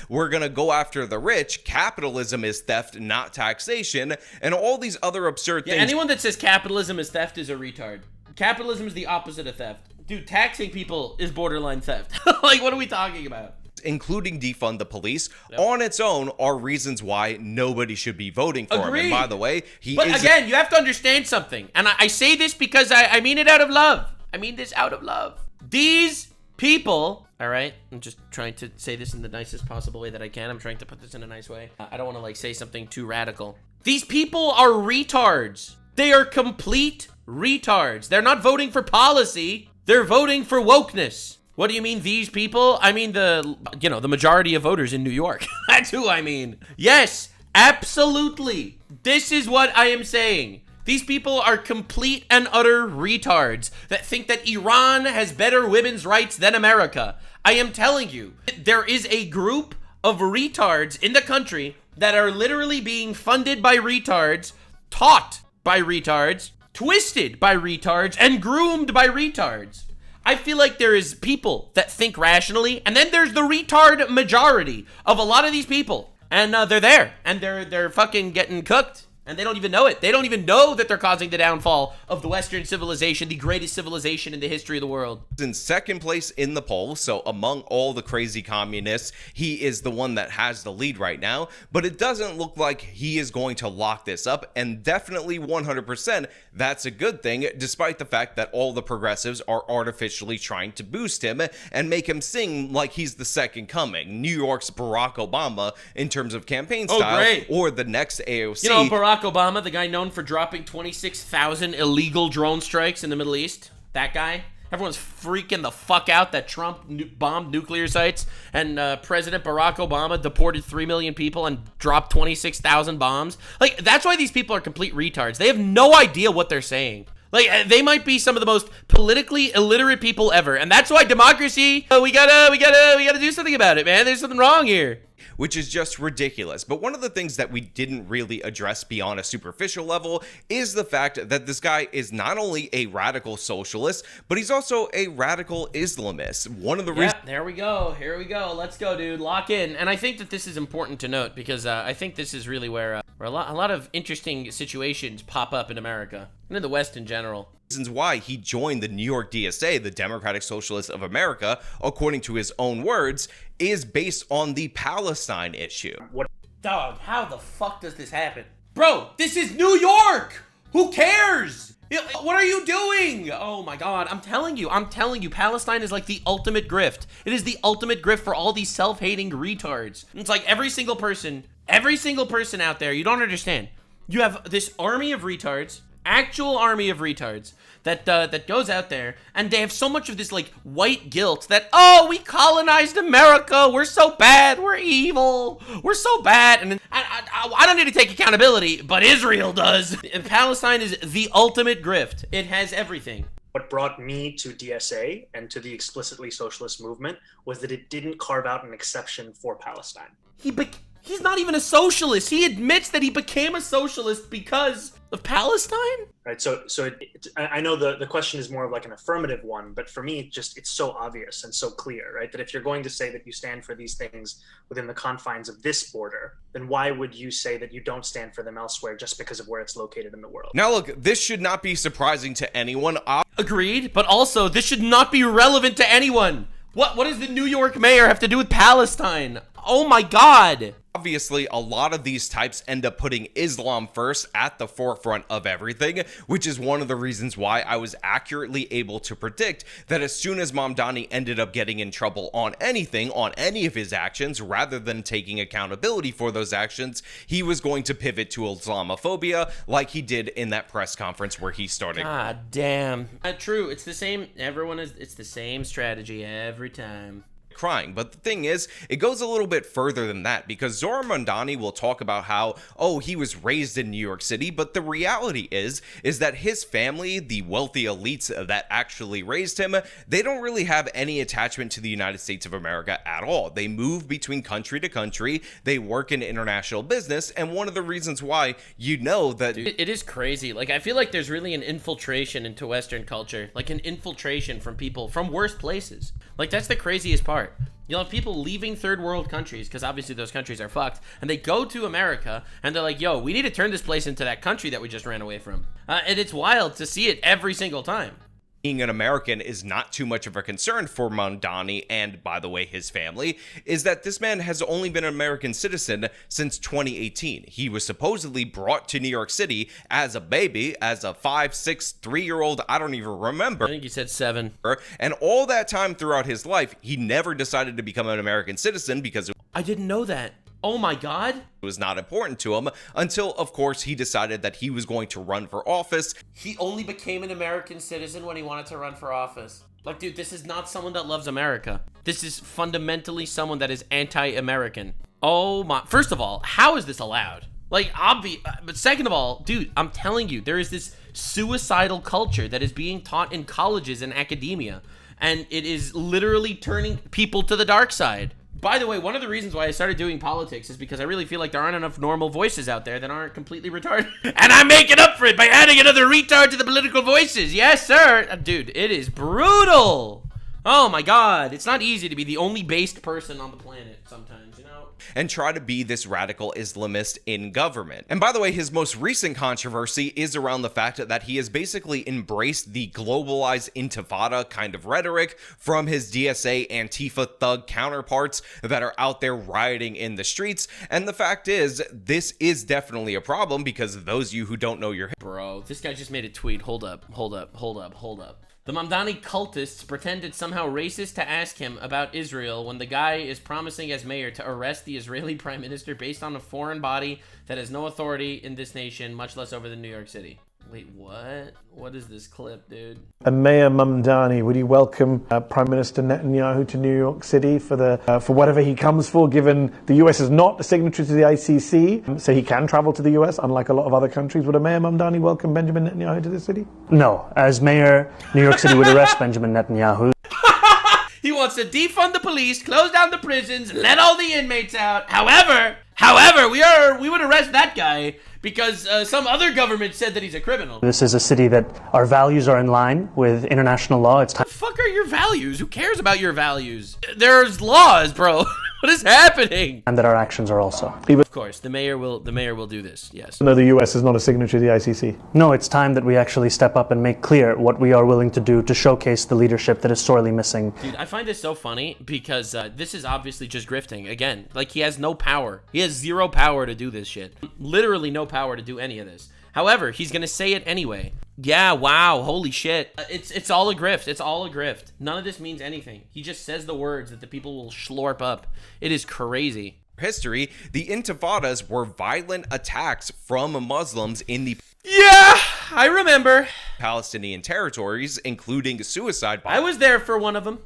S17: We're gonna go after the rich. Capitalism is theft, not taxation, and all these other absurd things.
S1: Anyone that says capitalism is theft is a retard. Capitalism is the opposite of theft. Dude, taxing people is borderline theft. Like, what are we talking about?
S17: Including defund the police, on its own are reasons why nobody should be voting for him. And by the way,
S1: again, you have to understand something. And I say this because I mean it out of love. I mean this out of love. These people, all right? I'm just trying to say this in the nicest possible way that I can. I'm trying to put this in a nice way. I don't want to, like, say something too radical. These people are retards. They are complete retards. They're not voting for policy. They're voting for wokeness. What do you mean, these people? I mean the majority of voters in New York. That's who I mean. Yes, absolutely. This is what I am saying. These people are complete and utter retards that think that Iran has better women's rights than America. I am telling you, there is a group of retards in the country that are literally being funded by retards, taught by retards, twisted by retards, and groomed by retards. I feel like there is people that think rationally, and then there's the retard majority of a lot of these people. And they're there, and they're fucking getting cooked. And they don't even know it. They don't even know that they're causing the downfall of the Western civilization, the greatest civilization in the history of the world.
S17: In second place in the poll, so among all the crazy communists, he is the one that has the lead right now, but it doesn't look like he is going to lock this up, and definitely 100% that's a good thing, despite the fact that all the progressives are artificially trying to boost him and make him sing like he's the second coming, New York's Barack Obama in terms of campaign style, or the next AOC.
S1: You know, Barack Obama, the guy known for dropping 26,000 illegal drone strikes in the Middle East, that guy. Everyone's freaking the fuck out that Trump bombed nuclear sites, and President Barack Obama deported 3 million people and dropped 26,000 bombs. Like, that's why these people are complete retards. They have no idea what they're saying. Like, they might be some of the most politically illiterate people ever, and that's why democracy, we gotta do something about it, man. There's something wrong here.
S17: Which is just ridiculous. But one of the things that we didn't really address beyond a superficial level is the fact that this guy is not only a radical socialist, but he's also a radical Islamist. One of the reasons...
S1: there we go. Here we go. Let's go, dude. Lock in. And I think that this is important to note because I think this is really where a lot of interesting situations pop up in America and in the West in general.
S17: Reasons why he joined the New York DSA, the Democratic Socialists of America, according to his own words, is based on the Palestine issue.
S1: Dog, how the fuck does this happen? Bro, this is New York! Who cares? What are you doing? Oh my God, I'm telling you, Palestine is like the ultimate grift. It is the ultimate grift for all these self-hating retards. It's like every single person out there, you don't understand. You have this army of retards, actual army of retards, that goes out there, and they have so much of this like white guilt that, oh, we colonized America, we're so bad, we're evil, we're so bad, and I don't need to take accountability, but Israel does. Palestine is the ultimate grift. It has everything.
S7: What brought me to DSA and to the explicitly socialist movement was that it didn't carve out an exception for Palestine.
S1: He's not even a socialist. He admits that he became a socialist because of Palestine?
S7: Right, so I know the question is more of like an affirmative one, but for me, it's so obvious and so clear, right? That if you're going to say that you stand for these things within the confines of this border, then why would you say that you don't stand for them elsewhere just because of where it's located in the world?
S17: Now look, this should not be surprising to anyone.
S1: Agreed, but also this should not be relevant to anyone. What does the New York mayor have to do with Palestine? Oh my God.
S17: Obviously, a lot of these types end up putting Islam first at the forefront of everything, which is one of the reasons why I was accurately able to predict that as soon as Mamdani ended up getting in trouble on anything, on any of his actions, rather than taking accountability for those actions, he was going to pivot to Islamophobia like he did in that press conference where he started.
S1: God damn. True, it's the same, it's the same strategy every time.
S17: Crying. But the thing is, it goes a little bit further than that, because Zohran Mamdani will talk about how, oh, he was raised in New York City, but the reality is that his family, the wealthy elites that actually raised him, they don't really have any attachment to the United States of America at all. They move between country to country, they work in international business, and one of the reasons why you know that...
S1: It is crazy. Like, I feel like there's really an infiltration into Western culture, like an infiltration from people from worse places. Like, that's the craziest part. You'll have people leaving third world countries, because obviously those countries are fucked, and they go to America, and they're like, yo, we need to turn this place into that country that we just ran away from. And it's wild to see it every single time.
S17: Being an American is not too much of a concern for Mamdani and, by the way, his family, is that this man has only been an American citizen since 2018. He was supposedly brought to New York City as a baby, as a 5, 6, 3-year-old, I don't even remember.
S1: I think he said 7.
S17: And all that time throughout his life, he never decided to become an American citizen because...
S1: I didn't know that. Oh my God.
S17: It was not important to him until, of course, he decided that he was going to run for office.
S1: He only became an American citizen when he wanted to run for office. Like, dude, this is not someone that loves America. This is fundamentally someone that is anti-American. Oh my, first of all, how is this allowed? Like, but second of all, dude, I'm telling you, there is this suicidal culture that is being taught in colleges and academia, and it is literally turning people to the dark side. By the way, one of the reasons why I started doing politics is because I really feel like there aren't enough normal voices out there that aren't completely retarded. And I'm making up for it by adding another retard to the political voices. Yes, sir. Dude, it is brutal. Oh my God. It's not easy to be the only based person on the planet sometimes, you know?
S17: And try to be this radical Islamist in government. And by the way, his most recent controversy is around the fact that he has basically embraced the globalized intifada kind of rhetoric from his DSA Antifa thug counterparts that are out there rioting in the streets. And the fact is, this is definitely a problem because those of you who don't know your...
S1: Bro, this guy just made a tweet. Hold up. The Mamdani cultists pretend it's somehow racist to ask him about Israel when the guy is promising as mayor to arrest the Israeli prime minister based on a foreign body that has no authority in this nation, much less over the New York City. Wait, what? What is this clip, dude?
S18: Enma Mamdani, would you welcome Prime Minister Netanyahu to New York City for whatever he comes for, given the US is not a signatory to the ICC, so he can travel to the US, unlike a lot of other countries. Would Enma Mamdani welcome Benjamin Netanyahu to the city?
S7: No. As mayor, New York City would arrest Benjamin Netanyahu.
S1: He wants to defund the police, close down the prisons, let all the inmates out. However, we would arrest that guy because some other government said that he's a criminal.
S7: This is a city that our values are in line with international law. It's time.
S1: What the fuck are your values? Who cares about your values? There's laws, bro. What is happening?
S7: And that our actions are also.
S1: Of course, the mayor will do this. Yes.
S18: No, the US is not a signatory to the ICC.
S7: No, it's time that we actually step up and make clear what we are willing to do to showcase the leadership that is sorely missing.
S1: Dude, I find this so funny because this is obviously just grifting. Again, like he has no power. He has zero power to do this shit. Literally no power to do any of this. However, he's gonna say it anyway. Yeah, wow, holy shit. It's all a grift. It's all a grift. None of this means anything. He just says the words that the people will slurp up. It is crazy.
S17: History, the intifadas were violent attacks from Muslims in the
S1: I remember.
S17: Palestinian territories, including suicide bombings.
S1: I was there for one of them.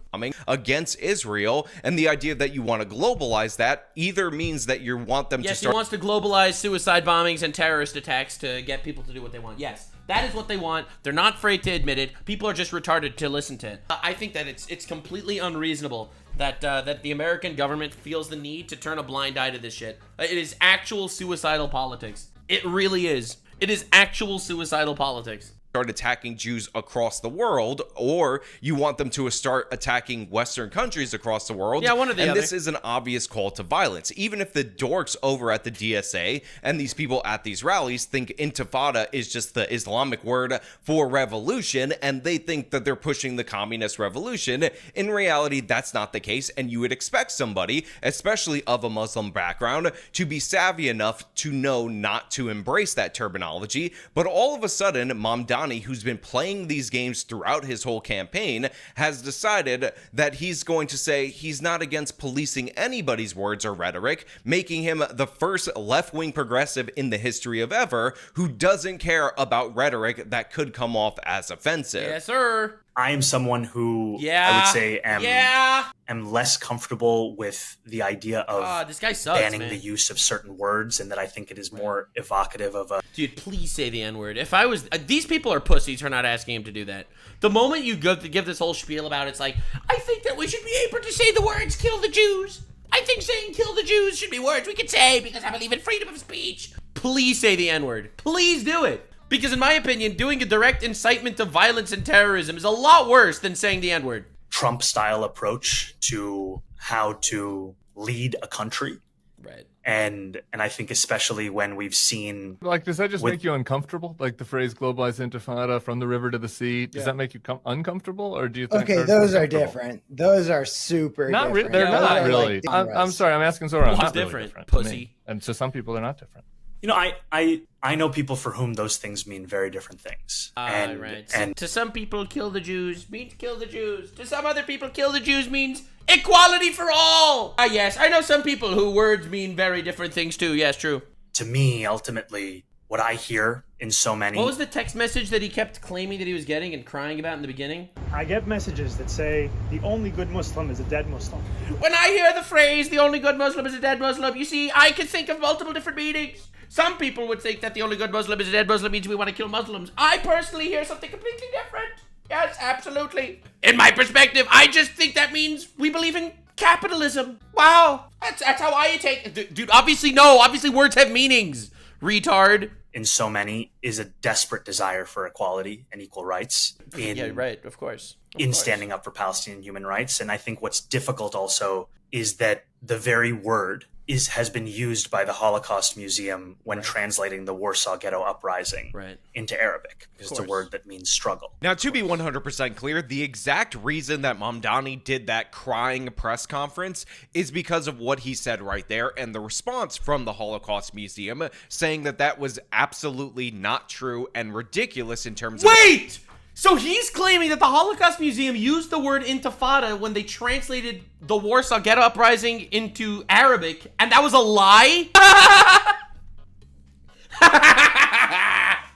S17: Against Israel, and the idea that you want to globalize that either means that you want them to start...
S1: Yes, he wants to globalize suicide bombings and terrorist attacks to get people to do what they want. Yes, that is what they want. They're not afraid to admit it. People are just retarded to listen to it. I think that it's completely unreasonable that the American government feels the need to turn a blind eye to this shit. It is actual suicidal politics. It really is. It is actual suicidal politics.
S17: Start attacking Jews across the world, or you want them to start attacking Western countries across the world.
S1: Yeah, one or the other.
S17: And this is an obvious call to violence. Even if the dorks over at the DSA and these people at these rallies think intifada is just the Islamic word for revolution, and they think that they're pushing the communist revolution, in reality, that's not the case. And you would expect somebody, especially of a Muslim background, to be savvy enough to know not to embrace that terminology. But all of a sudden, Mamdani, who's been playing these games throughout his whole campaign, has decided that he's going to say he's not against policing anybody's words or rhetoric, making him the first left-wing progressive in the history of ever who doesn't care about rhetoric that could come off as offensive.
S1: Yes, sir.
S11: I am someone who I would say am less comfortable with the idea of
S1: this guy sucks,
S11: banning
S1: man.
S11: the use of certain words, and that I think it is more evocative of a...
S1: Dude, please say the N-word. If I was... these people are pussies for not asking him to do that. The moment you go to give this whole spiel about it's like, I think that we should be able to say the words, kill the Jews. I think saying kill the Jews should be words we could say because I believe in freedom of speech. Please say the N-word. Please do it. Because in my opinion, doing a direct incitement to violence and terrorism is a lot worse than saying the N-word.
S11: Trump-style approach to how to lead a country.
S1: Right.
S11: And I think especially when we've seen...
S12: Like, does that just make you uncomfortable? Like the phrase globalized intifada, from the river to the sea, does that make you uncomfortable? Or do you think...
S13: Okay, those are different. Those are super different.
S12: They're not really. I'm sorry, I'm asking Zohran.
S1: What's
S12: not
S1: different?
S12: Really different
S1: Pussy.
S12: And to some people, they're not different.
S11: You know, I know people for whom those things mean very different things.
S1: Right. And to some people, kill the Jews means kill the Jews. To some other people, kill the Jews means equality for all. Yes, I know some people who words mean very different things too. Yes, true.
S11: To me, ultimately, what I hear in so many...
S1: What was the text message that he kept claiming that he was getting and crying about in the beginning?
S16: I get messages that say, the only good Muslim is a dead Muslim.
S1: When I hear the phrase, the only good Muslim is a dead Muslim, you see, I can think of multiple different meanings. Some people would think that the only good Muslim is a dead Muslim means we want to kill Muslims. I personally hear something completely different. Yes, absolutely. In my perspective, I just think that means we believe in capitalism. Wow. That's how I take it. Dude, obviously no. Obviously words have meanings. Retard.
S11: In so many is a desperate desire for equality and equal rights.
S1: Yeah, right. Of course.
S11: Standing up for Palestinian human rights. And I think what's difficult also is that the very word has been used by the Holocaust Museum when translating the Warsaw Ghetto Uprising into Arabic. Because it's a word that means struggle.
S17: Now, to be 100% clear, the exact reason that Mamdani did that crying press conference is because of what he said right there and the response from the Holocaust Museum saying that that was absolutely not true and ridiculous in terms of...
S1: Wait! So he's claiming that the Holocaust Museum used the word intifada when they translated the Warsaw Ghetto Uprising into Arabic, and that was a lie?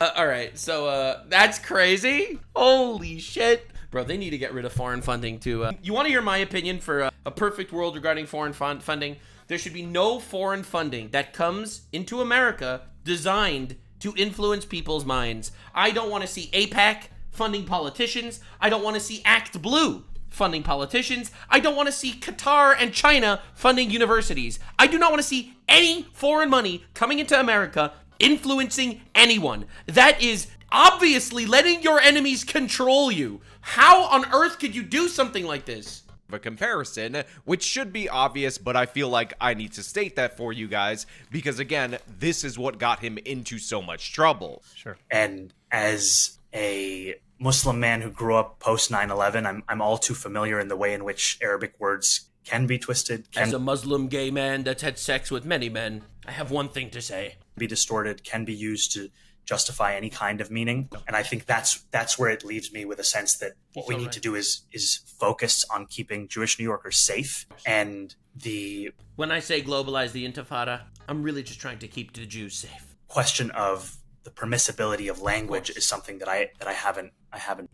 S1: All right, so that's crazy. Holy shit. Bro, they need to get rid of foreign funding too. You want to hear my opinion for a perfect world regarding foreign funding? There should be no foreign funding that comes into America designed to influence people's minds. I don't want to see AIPAC funding politicians. I don't want to see Act Blue funding politicians. I don't want to see Qatar and China funding universities. I do not want to see any foreign money coming into America influencing anyone. That is obviously letting your enemies control you. How on earth could you do something like this?
S17: A comparison, which should be obvious, but I feel like I need to state that for you guys, because again, this is what got him into so much trouble.
S11: Sure. And as a Muslim man who grew up post 9/11, I'm all too familiar in the way in which Arabic words can be twisted.
S1: As a Muslim gay man that's had sex with many men, I have one thing to say.
S11: Be distorted, can be used to justify any kind of meaning. And I think that's where it leaves me with a sense that what we need to do is focus on keeping Jewish New Yorkers safe. And
S1: when I say globalize the intifada, I'm really just trying to keep the Jews safe.
S11: Question of the permissibility of language is something that I haven't.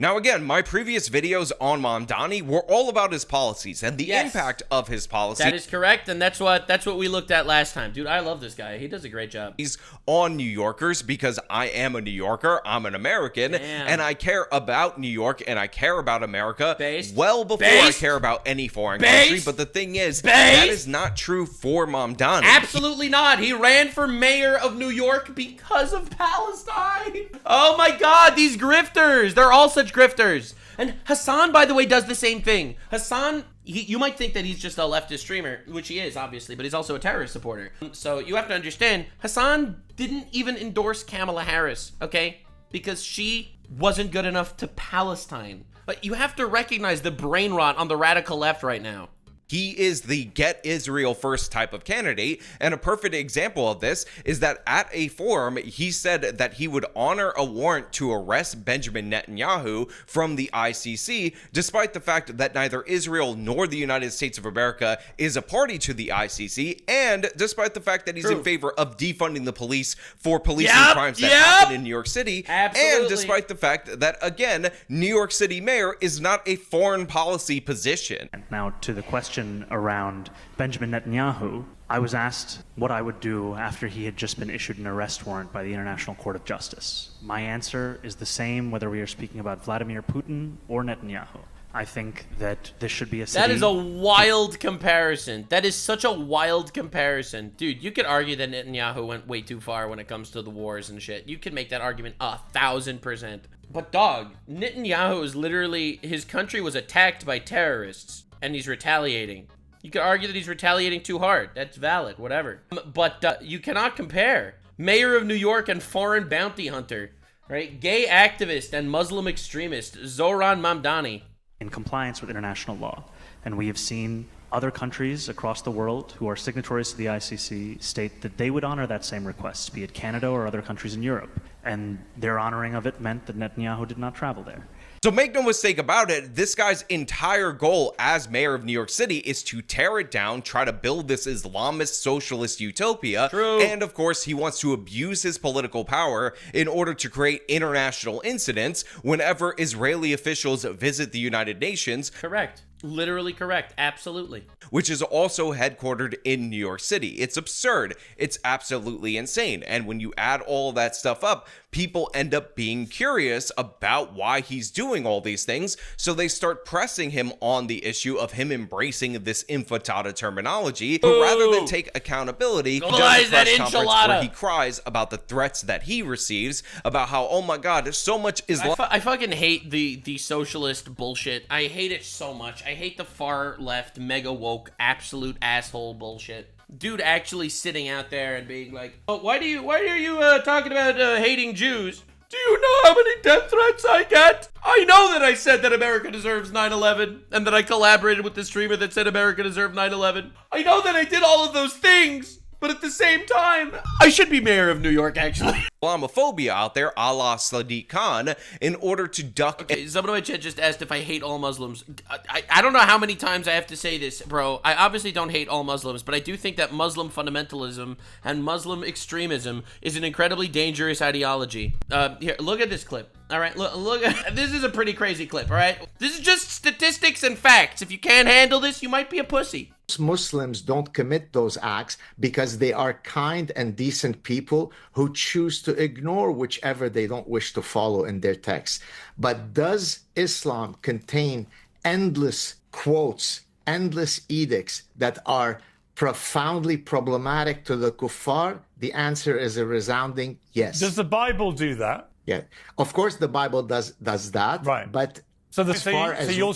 S17: Now again, my previous videos on Mamdani were all about his policies and the impact of his policies.
S1: That is correct, and that's what we looked at last time. Dude, I love this guy. He does a great job.
S17: He's on New Yorkers because I am a New Yorker, I'm an American, and I care about New York and I care about America well before I care about any foreign country. But the thing is, that is not true for Mamdani.
S1: Absolutely not. He ran for mayor of New York because of Palestine. Oh my God, these grifters. They're all such grifters. And Hasan, by the way, does the same thing. Hasan, you might think that he's just a leftist streamer, which he is, obviously, but he's also a terrorist supporter. So you have to understand, Hasan didn't even endorse Kamala Harris, okay? Because she wasn't good enough to Palestine. But you have to recognize the brain rot on the radical left right now.
S17: He is the get Israel first type of candidate, and a perfect example of this is that at a forum, he said that he would honor a warrant to arrest Benjamin Netanyahu from the ICC, despite the fact that neither Israel nor the United States of America is a party to the ICC, and despite the fact that he's in favor of defunding the police for policing crimes that happen in New York City, and despite the fact that, again, New York City mayor is not a foreign policy position.
S7: Now, to the question around Benjamin Netanyahu, I was asked what I would do after he had just been issued an arrest warrant by the International Court of Justice. My answer is the same whether we are speaking about Vladimir Putin or Netanyahu. I think that this should be a city...
S1: That is a wild comparison. That is such a wild comparison. Dude, you could argue that Netanyahu went way too far when it comes to the wars and shit. You could make that argument 1,000%. But dog, Netanyahu is literally... His country was attacked by terrorists. And he's retaliating. You could argue that he's retaliating too hard. That's valid, whatever. But you cannot compare mayor of New York and foreign bounty hunter, right? Gay activist and Muslim extremist Zohran Mamdani.
S7: In compliance with international law. And we have seen Other countries across the world who are signatories to the ICC state that they would honor that same request, be it Canada or other countries in Europe. And their honoring of it meant that Netanyahu did not travel there.
S17: So make no mistake about it, this guy's entire goal as mayor of New York City is to tear it down, try to build this Islamist socialist utopia.
S1: True.
S17: And of course, he wants to abuse his political power in order to create international incidents whenever Israeli officials visit the United Nations.
S1: Correct. Literally correct. Absolutely.
S17: Which is also headquartered in New York City. It's absurd. It's absolutely insane. And when you add all of that stuff up, people end up being curious about why he's doing all these things. So they start pressing him on the issue of him embracing this intifada terminology. But rather than take accountability, he does a press conference where he cries about the threats that he receives, about how, oh my God, there's so much Islam.
S1: I fucking hate the socialist bullshit. I hate it so much. I hate the far left, mega woke, absolute asshole bullshit. Dude actually sitting out there and being like, oh, why are you talking about hating Jews? Do you know how many death threats I get? I know that I said that America deserves 9/11 and that I collaborated with the streamer that said America deserved 9/11. I know that I did all of those things, but at the same time, I should be mayor of New York, actually.
S17: Islamophobia out there, a la Sadiq Khan, in order to duck.
S1: Okay, someone in my chat just asked if I hate all Muslims. I don't know how many times I have to say this, bro. I obviously don't hate all Muslims, but I do think that Muslim fundamentalism and Muslim extremism is an incredibly dangerous ideology. Here, look at this clip. All right, look. This is a pretty crazy clip, all right? This is just statistics and facts. If you can't handle this, you might be a pussy.
S19: Muslims don't commit those acts because they are kind and decent people who choose to ignore whichever they don't wish to follow in their texts. But does Islam contain endless quotes, endless edicts that are profoundly problematic to the kuffar? The answer is a resounding yes.
S20: Does the Bible do that?
S19: Yeah, of course the Bible does that.
S20: Right.
S19: But
S20: So you're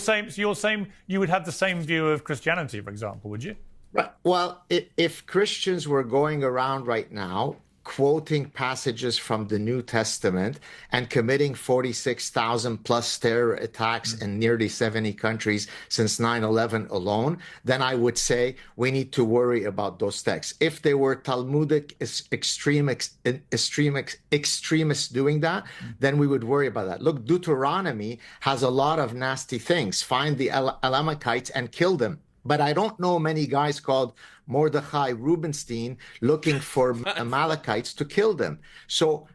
S20: saying you would have the same view of Christianity, for example, would you?
S19: Right. Well, if Christians were going around right now quoting passages from the New Testament and committing 46,000 plus terror attacks in nearly 70 countries since 9/11 alone, then I would say we need to worry about those texts. If they were Talmudic extremists doing that, then we would worry about that. Look, Deuteronomy has a lot of nasty things. Find the Amalekites and kill them. But I don't know many guys called Mordechai Rubenstein looking for Amalekites to kill them. So,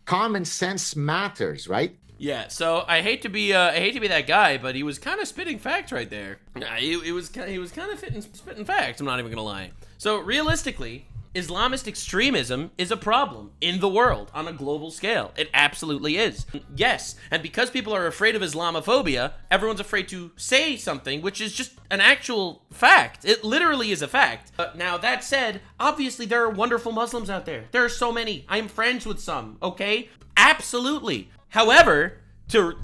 S19: common sense matters, right?
S1: Yeah, so I hate to be that guy, but he was kind of spitting facts right there. He was kind of spitting facts, I'm not even gonna lie. So realistically, Islamist extremism is a problem in the world on a global scale. It absolutely is. Yes, and because people are afraid of Islamophobia, everyone's afraid to say something, which is just an actual fact. It literally is a fact. Now, that said, obviously there are wonderful Muslims out there. There are so many. I am friends with some, okay? Absolutely. However, to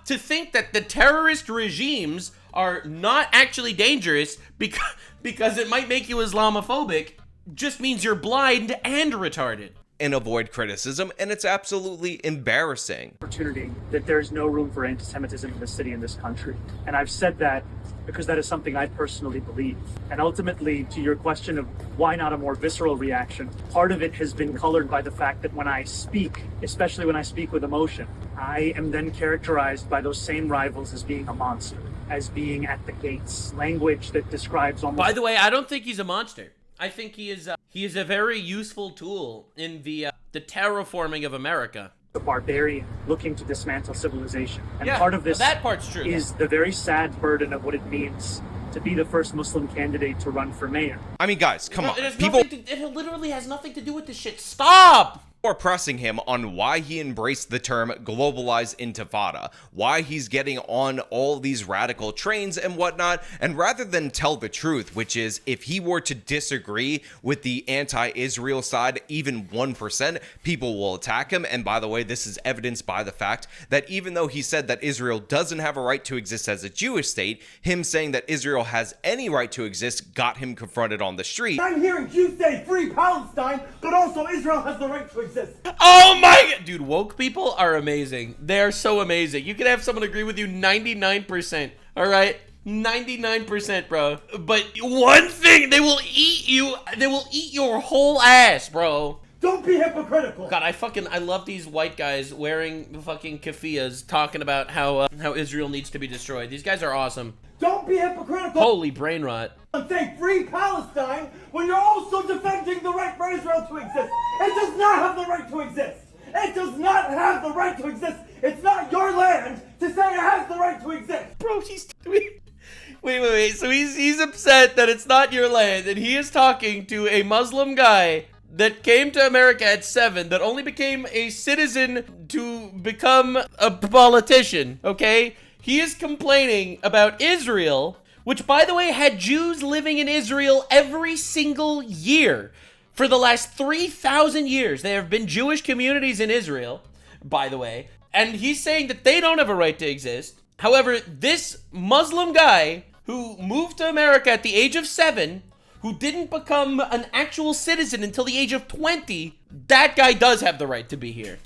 S1: think that the terrorist regimes are not actually dangerous because it might make you Islamophobic just means you're blind and retarded.
S17: And avoid criticism, and it's absolutely embarrassing.
S16: Opportunity that there's no room for anti-Semitism in this city, in this country. And I've said that because that is something I personally believe. And ultimately, to your question of why not a more visceral reaction, part of it has been colored by the fact that when I speak, especially when I speak with emotion, I am then characterized by those same rivals as being a monster, as being at the gates. Language that describes almost...
S1: By the way, I don't think he's a monster. I think he is a very useful tool in the terraforming of America.
S16: The barbarian looking to dismantle civilization. And
S1: yeah,
S16: part of this
S1: that part's true.
S16: Is the very sad burden of what it means to be the first Muslim candidate to run for mayor.
S17: I mean, guys, come on.
S1: It literally has nothing to do with this shit. Stop!
S17: Or pressing him on why he embraced the term globalized intifada, why he's getting on all these radical trains and whatnot, and rather than tell the truth, which is if he were to disagree with the anti-Israel side, even 1%, people will attack him. And by the way, this is evidenced by the fact that even though he said that Israel doesn't have a right to exist as a Jewish state, him saying that Israel has any right to exist got him confronted on the street.
S8: I'm hearing Jews say free Palestine, but also Israel has the right to exist.
S1: Oh my god! Dude, woke people are amazing. They're so amazing. You can have someone agree with you 99%, alright? 99%, bro. But one thing, they will eat you. They will eat your whole ass, bro.
S8: Don't be hypocritical.
S1: God, I love these white guys wearing the fucking keffiyehs talking about how Israel needs to be destroyed. These guys are awesome.
S8: Don't be hypocritical.
S1: Holy brain rot.
S8: And say free Palestine when you're also defending the right for Israel to exist. It does not have the right to exist. It does not have the right to exist. It's not your land to say it has the right to exist.
S1: Bro, wait. So he's upset that it's not your land, and he is talking to a Muslim guy that came to America at 7, that only became a citizen to become a politician, okay? He is complaining about Israel, which, by the way, had Jews living in Israel every single year. For the last 3,000 years, there have been Jewish communities in Israel, by the way, and he's saying that they don't have a right to exist. However, this Muslim guy who moved to America at the age of 7, who didn't become an actual citizen until the age of 20, that guy does have the right to be here.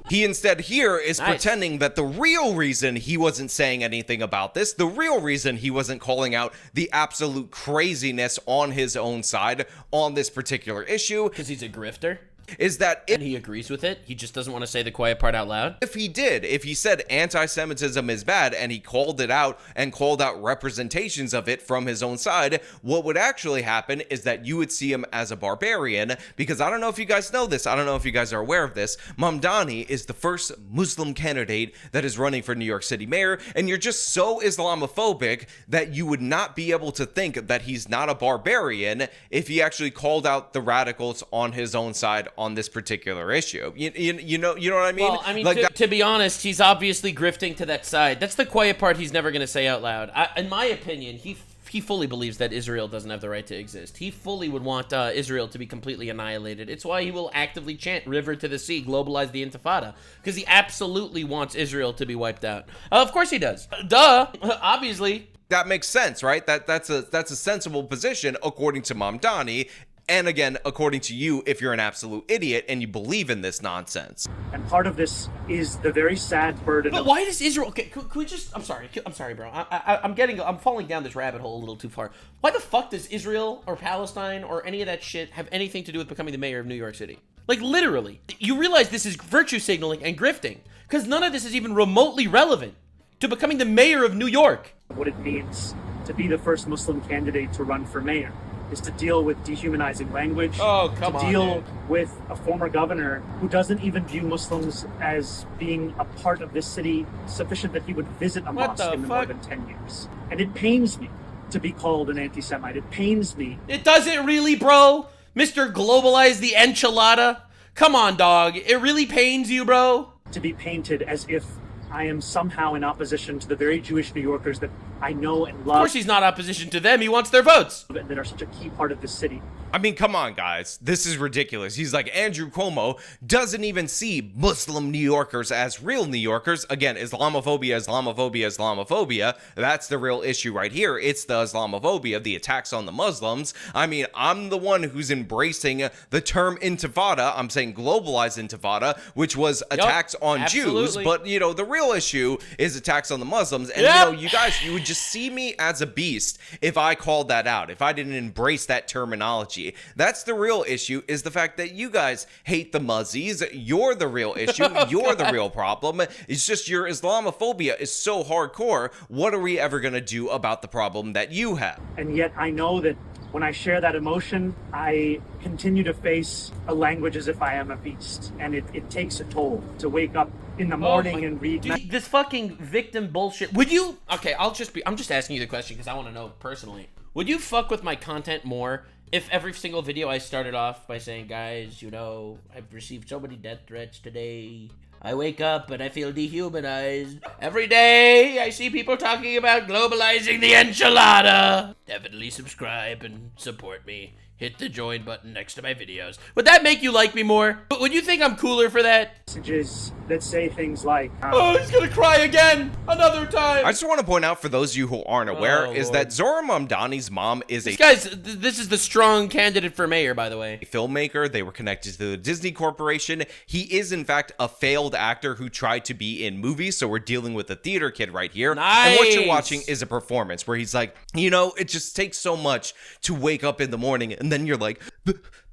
S17: He instead here is pretending that the real reason he wasn't saying anything about this, the real reason he wasn't calling out the absolute craziness on his own side on this particular issue,
S1: because he's a grifter,
S17: is that
S1: and he agrees with it. He just doesn't want to say the quiet part out loud.
S17: If he said anti-Semitism is bad and he called it out and called out representations of it from his own side, what would actually happen is that you would see him as a barbarian, because I don't know if you guys know this, I don't know if you guys are aware of this, Mamdani is the first Muslim candidate that is running for New York City mayor, and you're just so Islamophobic that you would not be able to think that he's not a barbarian if he actually called out the radicals on his own side on this particular issue. You know what I mean?
S1: Well, I mean, like to be honest, he's obviously grifting to that side. That's the quiet part he's never going to say out loud. In my opinion, he fully believes that Israel doesn't have the right to exist. He fully would want Israel to be completely annihilated. It's why he will actively chant river to the sea, globalize the intifada, because he absolutely wants Israel to be wiped out. Of course he does. Duh, obviously.
S17: That makes sense, right? That's a sensible position according to Mamdani. And again, according to you, if you're an absolute idiot and you believe in this nonsense.
S16: And part of this is the very sad burden.
S1: But why does Israel? Okay, could we just? I'm sorry, bro. I'm falling down this rabbit hole a little too far. Why the fuck does Israel or Palestine or any of that shit have anything to do with becoming the mayor of New York City? Like literally, you realize this is virtue signaling and grifting, because none of this is even remotely relevant to becoming the mayor of New York.
S16: What it means to be the first Muslim candidate to run for mayor is to deal with dehumanizing language, to deal with a former governor who doesn't even view Muslims as being a part of this city sufficient that he would visit a mosque in more than 10 years. And it pains me to be called an anti-Semite. It pains me.
S1: It doesn't really, bro. Mr. Globalize the enchilada. Come on, dog. It really pains you, bro.
S16: To be painted as if I am somehow in opposition to the very Jewish New Yorkers that I know and love.
S1: Of course he's not opposition to them. He wants their votes.
S16: That are such a key part of this city.
S17: I mean, come on, guys. This is ridiculous. He's like, Andrew Cuomo doesn't even see Muslim New Yorkers as real New Yorkers. Again, Islamophobia, Islamophobia, Islamophobia. That's the real issue right here. It's the Islamophobia, the attacks on the Muslims. I mean, I'm the one who's embracing the term intifada. I'm saying globalized intifada, which was attacks on Jews. But, you know, the real issue is attacks on the Muslims. And, you know, you guys, you would just see me as a beast if I called that out, if I didn't embrace that terminology. That's the real issue, is the fact that you guys hate the Muzzies. You're the real issue. You're the real problem. It's just your Islamophobia is so hardcore. What are we ever going to do about the problem that you have?
S16: And yet I know that when I share that emotion, I continue to face a language as if I am a beast. And it takes a toll to wake up in the morning and read.
S1: Dude, this fucking victim bullshit. Would you? Okay, I'm just asking you the question because I want to know personally. Would you fuck with my content more if every single video I started off by saying, guys, you know, I've received so many death threats today. I wake up and I feel dehumanized. Every day I see people talking about globalizing the enchilada. Definitely subscribe and support me. Hit the join button next to my videos. Would that make you like me more? But would you think I'm cooler for that?
S16: Messages that say things like,
S1: oh, he's gonna cry again! Another time!
S17: I just want to point out for those of you who aren't aware is that Zohran Mamdani's mom is
S1: this is the strong candidate for mayor, by the way.
S17: A filmmaker. They were connected to the Disney Corporation. He is, in fact, a failed actor who tried to be in movies, so we're dealing with a theater kid right here.
S1: Nice.
S17: And what you're watching is a performance where he's like, you know, it just takes so much to wake up in the morning, and then you're like,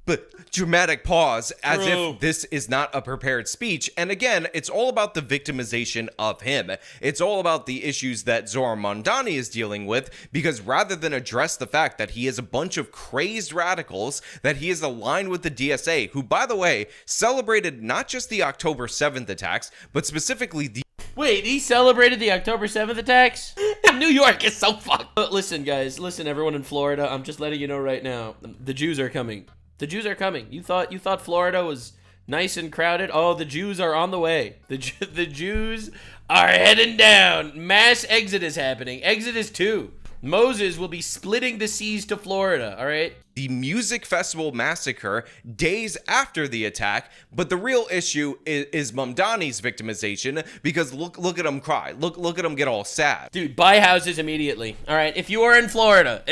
S17: but dramatic pause as if this is not a prepared speech. And again, it's all about the victimization of him. It's all about the issues that Zohran Mamdani is dealing with, because rather than address the fact that he is a bunch of crazed radicals, that he is aligned with the DSA, who, by the way, celebrated not just the October 7th attacks, but specifically the...
S1: Wait, he celebrated the October 7th attacks? New York is so fucked. Listen, guys. Listen, everyone in Florida. I'm just letting you know right now. The Jews are coming. The Jews are coming. You thought Florida was nice and crowded? Oh, the Jews are on the way. The Jews are heading down. Mass exodus happening. Exodus 2. Moses will be splitting the seas to Florida, all right?
S17: The music festival massacre days after the attack, but the real issue is Mamdani's victimization, because look at him cry. Look at him get all sad.
S1: Dude, buy houses immediately, all right? If you are in Florida,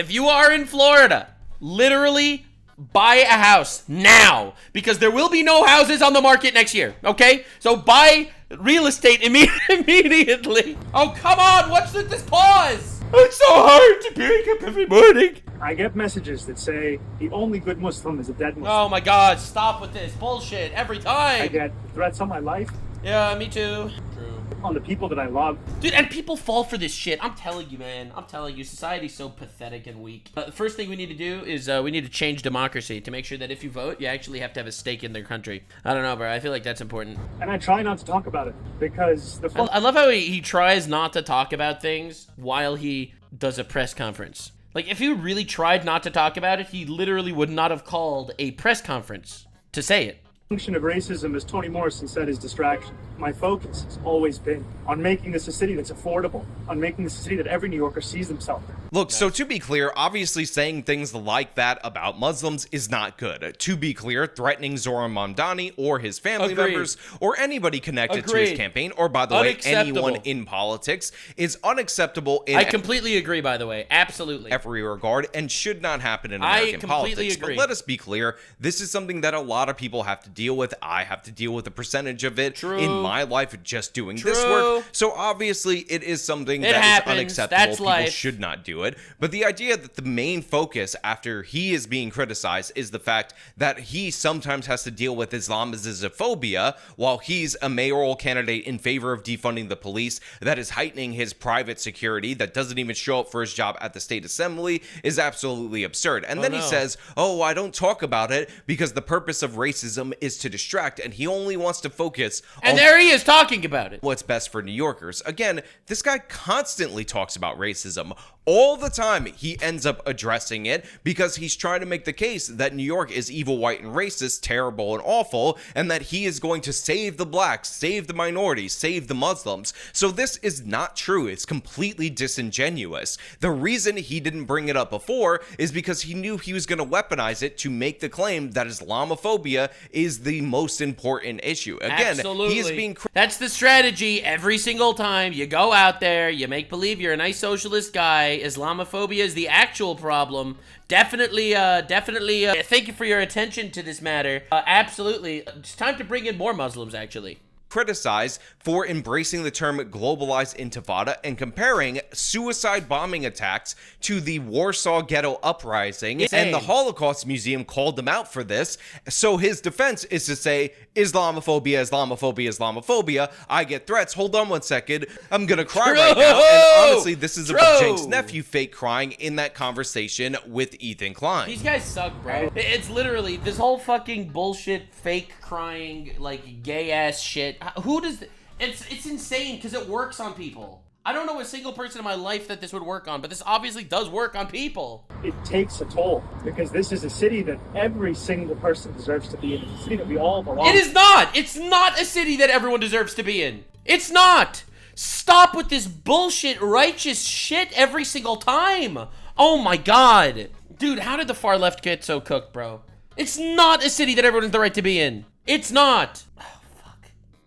S1: literally buy a house now, because there will be no houses on the market next year, okay? So buy real estate immediately. Oh, come on, what's this pause? It's so hard to wake up every morning.
S16: I get messages that say the only good Muslim is a dead Muslim.
S1: Oh my God, stop with this bullshit every time.
S16: I get threats on my life.
S1: Yeah, me too. True.
S16: On the people that I love.
S1: Dude, and people fall for this shit. I'm telling you, man. I'm telling you, society's so pathetic and weak. The first thing we need to do is we need to change democracy to make sure that if you vote, you actually have to have a stake in their country. I don't know, bro. I feel like that's important.
S16: And I try not to talk about it because
S1: I love how he tries not to talk about things while he does a press conference. Like, if he really tried not to talk about it, he literally would not have called a press conference to say it.
S16: The function of racism, as Toni Morrison said, is distraction. My focus has always been on making this a city that's affordable, on making this a city that every New Yorker sees themselves in.
S17: Look, so to be clear, obviously saying things like that about Muslims is not good. To be clear, threatening Zohran Mamdani or his family members or anybody connected to his campaign, or by the way, anyone in politics, is unacceptable in
S1: I completely agree, by the way. Absolutely.
S17: every regard and should not happen in American politics.
S1: Agree.
S17: But let us be clear, this is something that a lot of people have to deal with. I have to deal with a percentage of it in my life just doing this work. So obviously it is something that is unacceptable.
S1: That's
S17: people
S1: life.
S17: should not do it. But the idea that the main focus after he is being criticized is the fact that he sometimes has to deal with Islamophobia while he's a mayoral candidate in favor of defunding the police that is heightening his private security, that doesn't even show up for his job at the state assembly, is absolutely absurd. And then he says, oh, I don't talk about it because the purpose of racism is to distract, and he only wants to focus
S1: on there he is talking about it.
S17: What's best for New Yorkers. Again, this guy constantly talks about racism. All the time he ends up addressing it because he's trying to make the case that New York is evil, white, and racist, terrible, and awful, and that he is going to save the blacks, save the minorities, save the Muslims. So this is not true. It's completely disingenuous. The reason he didn't bring it up before is because he knew he was going to weaponize it to make the claim that Islamophobia is the most important issue. Again, he is being...
S1: That's the strategy every single time. You go out there, you make believe you're a nice socialist guy. Islamophobia is the actual problem. Definitely, thank you for your attention to this matter. Absolutely. It's time to bring in more Muslims, actually.
S17: Criticized for embracing the term globalized intifada and comparing suicide bombing attacks to the Warsaw Ghetto Uprising.
S1: Insane.
S17: And the Holocaust Museum called them out for this. So his defense is to say, Islamophobia, Islamophobia, Islamophobia. I get threats. Hold on one second. I'm going to cry right now. And honestly, this is about Jake's nephew fake crying in that conversation with Ethan Klein.
S1: These guys suck, bro. It's literally this whole fucking bullshit, fake crying, like gay ass shit. Who does... It's insane because it works on people. I don't know a single person in my life that this would work on, but this obviously does work on people.
S16: It takes a toll because this is a city that every single person deserves to be in. It's a city that we all belong.
S1: It is not. It's not a city that everyone deserves to be in. It's not. Stop with this bullshit righteous shit every single time. Oh my God. Dude, how did the far left get so cooked, bro? It's not a city that everyone has the right to be in. It's not.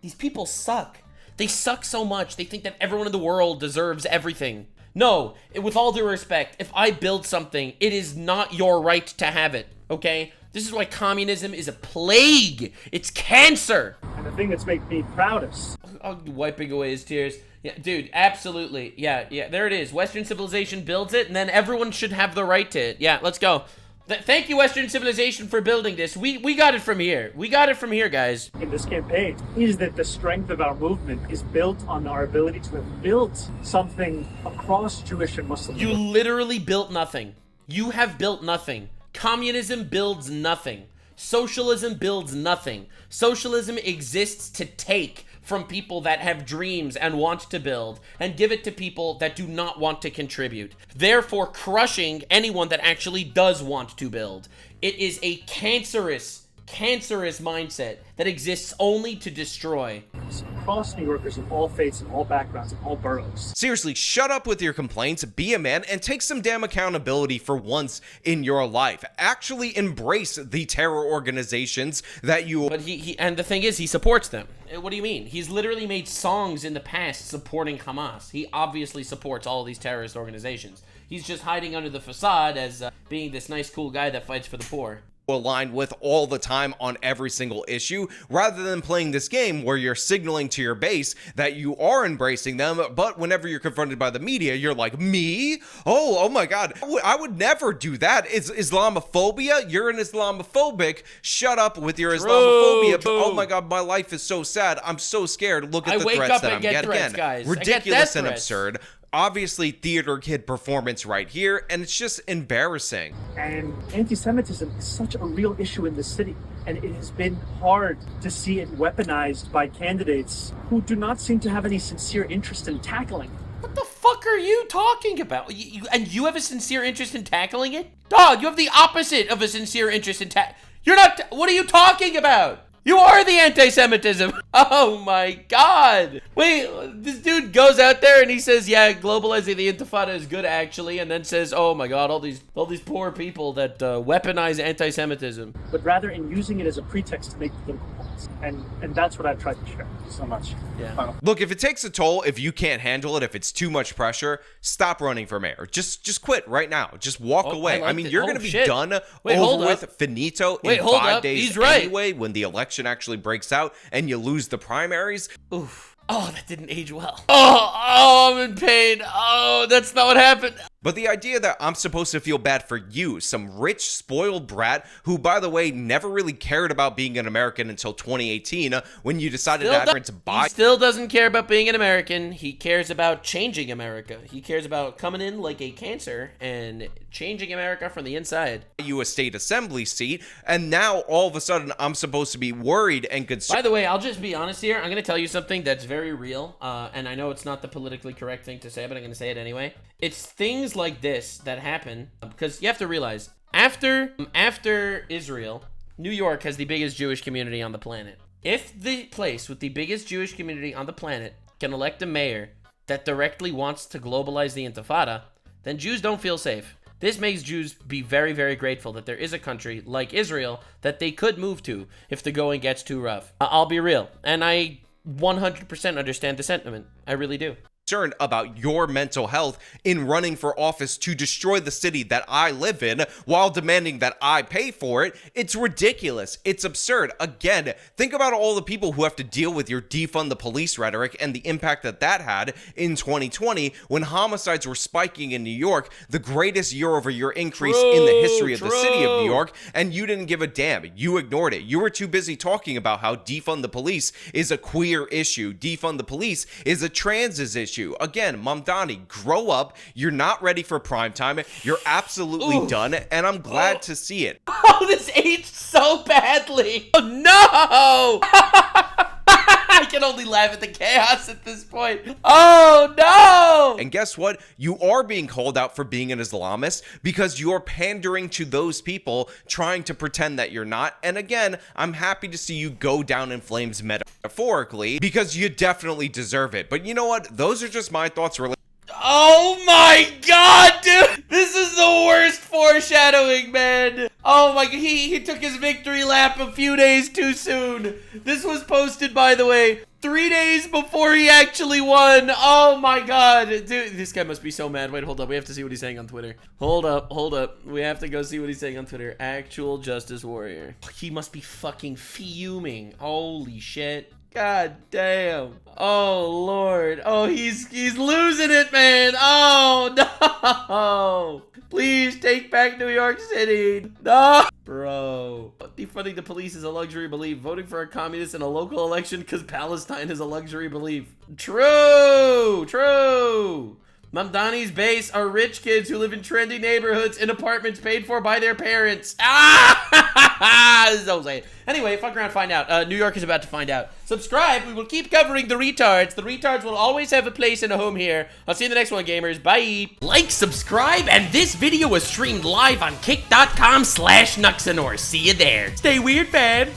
S1: These people suck. They suck so much. They think that everyone in the world deserves everything. No, with all due respect, if I build something, it is not your right to have it, okay? This is why communism is a plague. It's cancer.
S16: And the thing that's made me proudest.
S1: Oh, wiping away his tears. Yeah, dude, absolutely. Yeah, there it is. Western civilization builds it, and then everyone should have the right to it. Yeah, let's go. Thank you, Western civilization, for building this. We got it from here. We got it from here, guys.
S16: In this campaign is that the strength of our movement is built on our ability to have built something across Jewish and Muslim.
S1: You literally built nothing. You have built nothing. Communism builds nothing. Socialism builds nothing. Socialism exists to take from people that have dreams and want to build and give it to people that do not want to contribute, therefore crushing anyone that actually does want to build. It is a cancerous mindset that exists only to destroy.
S16: Across New Yorkers of all faiths and all backgrounds and all boroughs.
S17: Seriously, shut up with your complaints, be a man, and take some damn accountability for once in your life. Actually embrace the terror organizations that you...
S1: But and the thing is, he supports them. What do you mean? He's literally made songs in the past supporting Hamas. He obviously supports all of these terrorist organizations. He's just hiding under the facade as being this nice, cool guy that fights for the poor.
S17: Aligned with all the time on every single issue, rather than playing this game where you're signaling to your base that you are embracing them, but whenever you're confronted by the media, you're like, me? Oh my god, I would never do that. It's Islamophobia. You're an Islamophobic. Shut up with your Islamophobia. Oh my god, my life is so sad. I'm so scared. Look at the threats that I'm getting.
S1: Guys.
S17: Ridiculous and absurd. Obviously, theater kid performance right here, and it's just embarrassing.
S16: And anti-Semitism is such a real issue in this city, and it has been hard to see it weaponized by candidates who do not seem to have any sincere interest in tackling.
S1: What the fuck are you talking about? And you have a sincere interest in tackling it? Dog, you have the opposite of a sincere interest in You're not... What are you talking about? You are the anti-Semitism. Oh my god. Wait, this dude goes out there and he says, yeah, globalizing the intifada is good actually, and then says, oh my god, all these poor people that weaponize anti-Semitism.
S16: But rather in using it as a pretext to make political points. And that's what I've tried to share. Thank you so much.
S1: Yeah.
S17: Look, if it takes a toll, if you can't handle it, if it's too much pressure, stop running for mayor. Just quit right now. Just walk away. I mean, you're going to be done over with, finito in 5 days anyway, when the election actually breaks out and you lose the primaries.
S1: Oof. Oh, that didn't age well. Oh, I'm in pain. Oh, that's not what happened.
S17: But the idea that I'm supposed to feel bad for you, some rich, spoiled brat who, by the way, never really cared about being an American until 2018 when you decided to buy...
S1: He still doesn't care about being an American. He cares about changing America. He cares about coming in like a cancer and changing America from the inside.
S17: You a state assembly seat, and now all of a sudden I'm supposed to be worried and concerned.
S1: By the way, I'll just be honest here. I'm going to tell you something that's very real, and I know it's not the politically correct thing to say, but I'm going to say it anyway. It's things like this that happen because you have to realize after Israel, New York has the biggest Jewish community on the planet. If the place with the biggest Jewish community on the planet can elect a mayor that directly wants to globalize the intifada, then Jews don't feel safe. This makes Jews be very, very grateful that there is a country like Israel that they could move to if the going gets too rough. I'll be real, and I 100% understand the sentiment. I really do.
S17: Concerned about your mental health in running for office to destroy the city that I live in while demanding that I pay for it. It's ridiculous. It's absurd. Again, think about all the people who have to deal with your defund the police rhetoric and the impact that that had in 2020 when homicides were spiking in New York, the greatest year-over-year increase in the history of the city of New York, and you didn't give a damn. You ignored it. You were too busy talking about how defund the police is a queer issue. Defund the police is a trans issue. Again, Mamdani, grow up. You're not ready for prime time. You're absolutely done, and I'm glad to see it.
S1: Oh, this aged so badly. Oh, no! I can only laugh at the chaos at this point. Oh, no!
S17: And guess what? You are being called out for being an Islamist because you're pandering to those people trying to pretend that you're not. And again, I'm happy to see you go down in flames metaphorically because you definitely deserve it. But you know what? Those are just my thoughts related.
S1: Oh my god, dude! This is the worst foreshadowing, man! Oh my god, he took his victory lap a few days too soon. This was posted, by the way, 3 days before he actually won. Oh my god. Dude, this guy must be so mad. Wait, hold up. We have to see what he's saying on Twitter. Hold up. We have to go see what he's saying on Twitter. Actual Justice Warrior. He must be fucking fuming. Holy shit. God damn. Oh lord. Oh, he's losing it, man. Oh no. Please take back New York City. No. Bro. Defunding the police is a luxury belief. Voting for a communist in a local election because Palestine is a luxury belief. True. Mamdani's base are rich kids who live in trendy neighborhoods in apartments paid for by their parents. So anyway, fuck around, find out. New York is about to find out. Subscribe. We will keep covering the retards. The retards will always have a place and a home here. I'll see you in the next one, gamers. Bye. Like, subscribe, and this video was streamed live on kick.com/Nuxanor. See you there. Stay weird, fam.